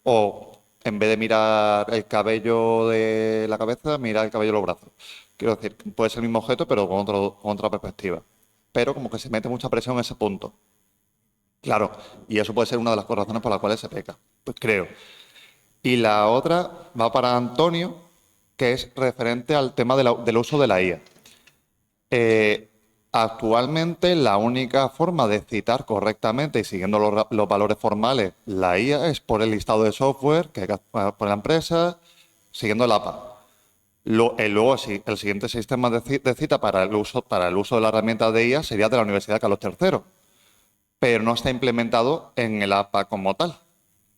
o en vez de mirar el cabello de la cabeza, mirar el cabello de los brazos. Quiero decir, puede ser el mismo objeto, pero con otra perspectiva. Pero como que se mete mucha presión en ese punto. Claro, y eso puede ser una de las razones por las cuales se peca, pues creo. Y la otra va para Antonio, que es referente al tema del uso de la IA. Actualmente la única forma de citar correctamente y siguiendo los valores formales la IA es por el listado de software que hay que por la empresa, siguiendo el APA. Luego el siguiente sistema de cita para el uso de la herramienta de IA sería de la Universidad Carlos III, pero no está implementado en el APA como tal.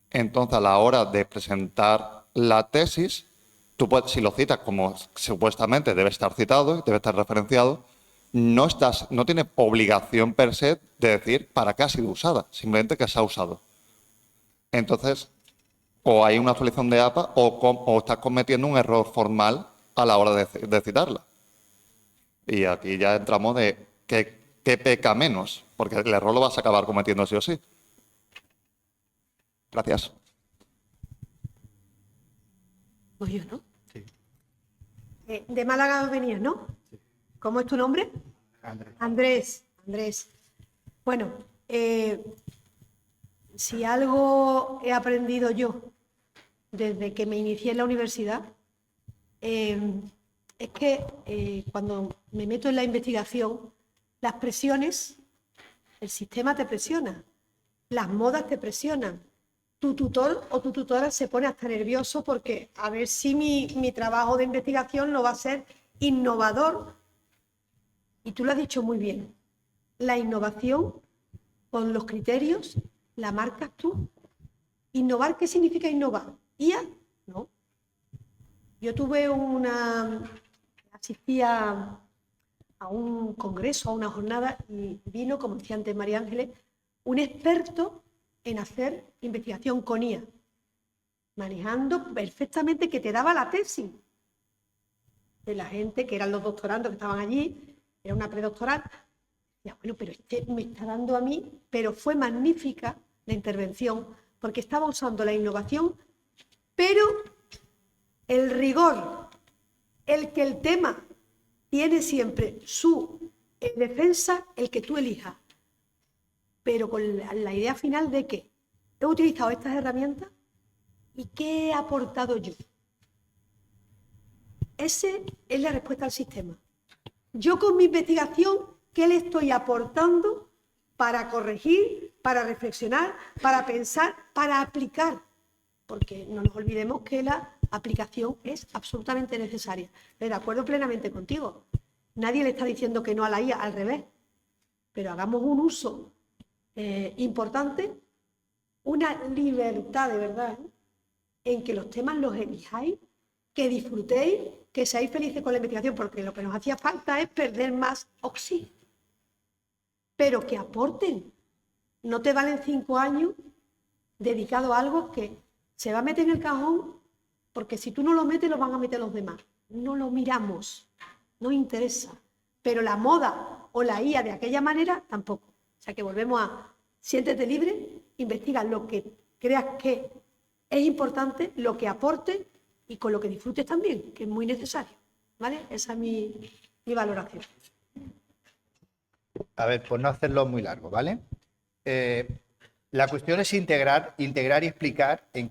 Entonces, a la hora de presentar la tesis, tú puedes, si lo citas como supuestamente debe estar citado, debe estar referenciado, no tiene obligación per se de decir para qué ha sido usada, simplemente que se ha usado. Entonces, o hay una actualización de APA o estás cometiendo un error formal a la hora de citarla. Y aquí ya entramos de qué ¿qué peca menos? Porque el error lo vas a acabar cometiendo sí o sí. Gracias. Voy yo, ¿no? Sí. De Málaga venías, ¿no? Sí. ¿Cómo es tu nombre? Andrés. Andrés. Bueno, si algo he aprendido yo desde que me inicié en la universidad, es que cuando me meto en la investigación, las presiones, el sistema te presiona, las modas te presionan. Tu tutor o tu tutora se pone hasta nervioso porque a ver si mi trabajo de investigación no va a ser innovador. Y tú lo has dicho muy bien. La innovación, con los criterios, la marcas tú. ¿Innovar qué significa innovar? ¿IA? No. Yo asistía a un congreso, a una jornada, y vino, como decía antes María Ángeles, un experto en hacer investigación con IA, manejando perfectamente, que te daba la tesis de la gente, que eran los doctorandos que estaban allí, era una predoctoral. Ya, bueno, pero este me está dando a mí, pero fue magnífica la intervención, porque estaba usando la innovación, pero el rigor, el que el tema tiene siempre su defensa, el que tú elijas, pero con la idea final de que he utilizado estas herramientas y qué he aportado yo. Esa es la respuesta al sistema. Yo con mi investigación, ¿qué le estoy aportando para corregir, para reflexionar, para pensar, para aplicar? Porque no nos olvidemos que la aplicación es absolutamente necesaria. De acuerdo plenamente contigo. Nadie le está diciendo que no a la IA, al revés. Pero hagamos un uso importante, una libertad de verdad, en que los temas los elijáis, que disfrutéis, que seáis felices con la investigación, porque lo que nos hacía falta es perder más oxígeno. Pero que aporten. No te valen 5 años dedicado a algo que se va a meter en el cajón, porque si tú no lo metes, lo van a meter los demás. No lo miramos, no interesa. Pero la moda o la IA de aquella manera, tampoco. O sea que volvemos a siéntete libre, investiga lo que creas que es importante, lo que aporte y con lo que disfrutes también, que es muy necesario. ¿Vale? Esa es mi valoración. A ver, por no hacerlo muy largo, ¿vale? La cuestión es integrar y explicar en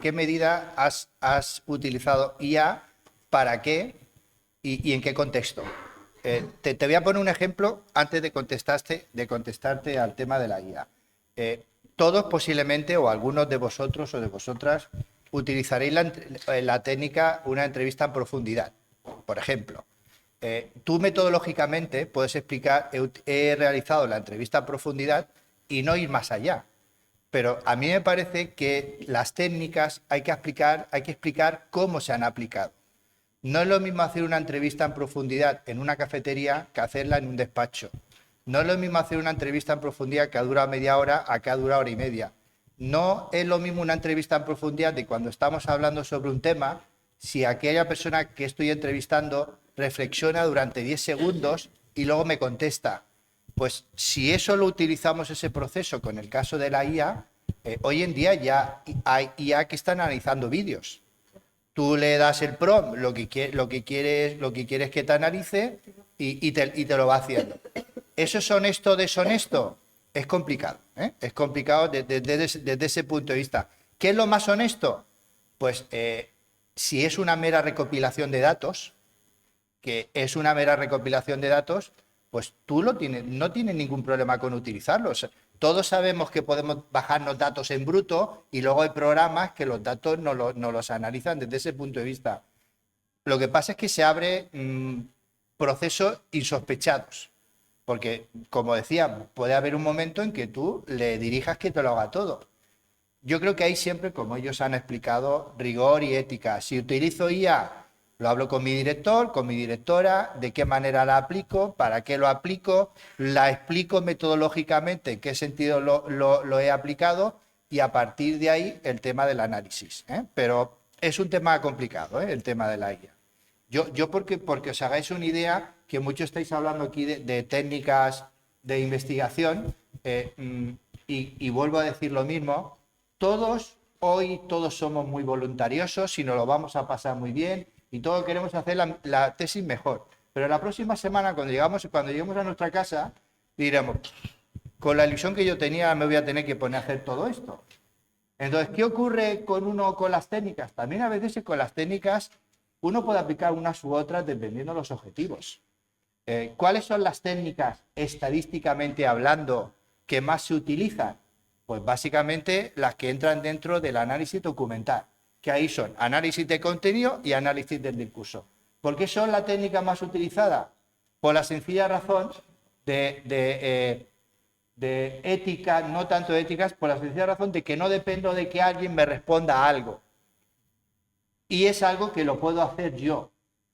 qué medida has utilizado IA, para qué y en qué contexto. Te voy a poner un ejemplo antes de contestarte al tema de la IA. Todos posiblemente, o algunos de vosotros o de vosotras, utilizaréis la técnica una entrevista en profundidad. Por ejemplo, tú metodológicamente puedes explicar, he realizado la entrevista en profundidad y no ir más allá. Pero a mí me parece que las técnicas hay que explicar cómo se han aplicado. No es lo mismo hacer una entrevista en profundidad en una cafetería que hacerla en un despacho. No es lo mismo hacer una entrevista en profundidad que ha durado media hora a que ha durado hora y media. No es lo mismo una entrevista en profundidad de cuando estamos hablando sobre un tema, si aquella persona que estoy entrevistando reflexiona durante 10 segundos y luego me contesta. Pues si eso lo utilizamos, ese proceso, con el caso de la IA, hoy en día ya hay IA que están analizando vídeos. Tú le das el prompt, lo que quieres que te analice y te lo va haciendo. ¿Eso es honesto o deshonesto? Es complicado, ¿eh? Es complicado desde ese punto de vista. ¿Qué es lo más honesto? Pues si es una mera recopilación de datos, pues tú no tienes ningún problema con utilizarlos. Todos sabemos que podemos bajarnos datos en bruto y luego hay programas que los datos no los analizan desde ese punto de vista. Lo que pasa es que se abren procesos insospechados, porque, como decía, puede haber un momento en que tú le dirijas que te lo haga todo. Yo creo que hay siempre, como ellos han explicado, rigor y ética. Si utilizo IA, lo hablo con mi director, con mi directora, de qué manera la aplico, para qué lo aplico, la explico metodológicamente en qué sentido lo he aplicado y a partir de ahí el tema del análisis, ¿eh? Pero es un tema complicado, ¿eh? El tema de la IA. Yo porque os hagáis una idea, que mucho estáis hablando aquí de técnicas de investigación, y vuelvo a decir lo mismo, todos somos muy voluntariosos y nos lo vamos a pasar muy bien y todos queremos hacer la tesis mejor. Pero la próxima semana, cuando lleguemos a nuestra casa, diremos, con la ilusión que yo tenía, me voy a tener que poner a hacer todo esto. Entonces, ¿qué ocurre con las técnicas? También a veces con las técnicas uno puede aplicar unas u otras dependiendo de los objetivos. ¿Cuáles son las técnicas, estadísticamente hablando, que más se utilizan? Pues básicamente las que entran dentro del análisis documental, que ahí son análisis de contenido y análisis del discurso. ¿Por qué son la técnica más utilizada? Por la sencilla razón de ética, no tanto éticas, por la sencilla razón de que no dependo de que alguien me responda a algo. Y es algo que lo puedo hacer yo,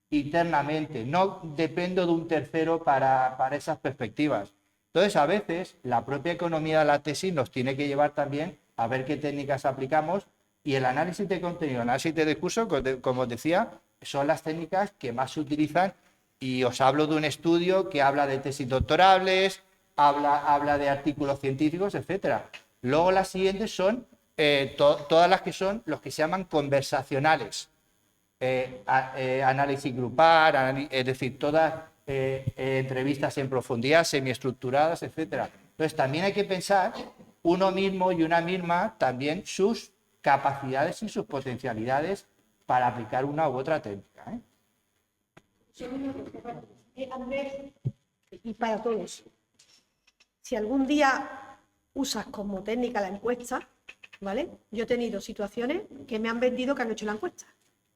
internamente. No dependo de un tercero para esas perspectivas. Entonces, a veces, la propia economía de la tesis nos tiene que llevar también a ver qué técnicas aplicamos, y el análisis de contenido, el análisis de discurso, como os decía, son las técnicas que más se utilizan, y os hablo de un estudio que habla de tesis doctorables, habla de artículos científicos, etcétera. Luego las siguientes son todas las que son los que se llaman conversacionales, análisis grupal, es decir, todas entrevistas en profundidad, semiestructuradas, etcétera. Entonces también hay que pensar uno mismo y una misma también sus capacidades y sus potencialidades para aplicar una u otra técnica. Andrés, y para todos, si algún día usas como técnica la encuesta, ¿vale? Yo he tenido situaciones que me han vendido que han hecho la encuesta,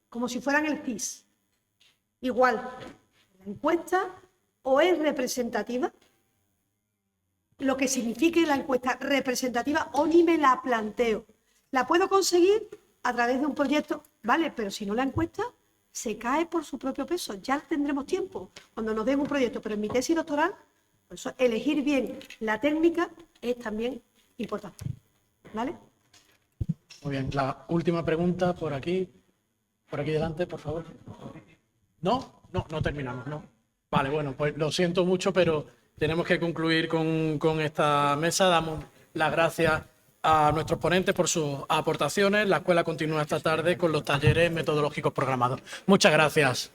como si fueran el CIS. Igual, la encuesta o es representativa, lo que signifique la encuesta representativa, o ni me la planteo. La puedo conseguir a través de un proyecto, ¿vale? Pero si no, la encuesta se cae por su propio peso. Ya tendremos tiempo cuando nos den un proyecto, pero en mi tesis doctoral, por eso elegir bien la técnica es también importante, ¿vale? Muy bien, la última pregunta por aquí delante, por favor. No terminamos, ¿no? Vale, bueno, pues lo siento mucho, pero tenemos que concluir con esta mesa. Damos las gracias a nuestros ponentes por sus aportaciones. La escuela continúa esta tarde con los talleres metodológicos programados. Muchas gracias.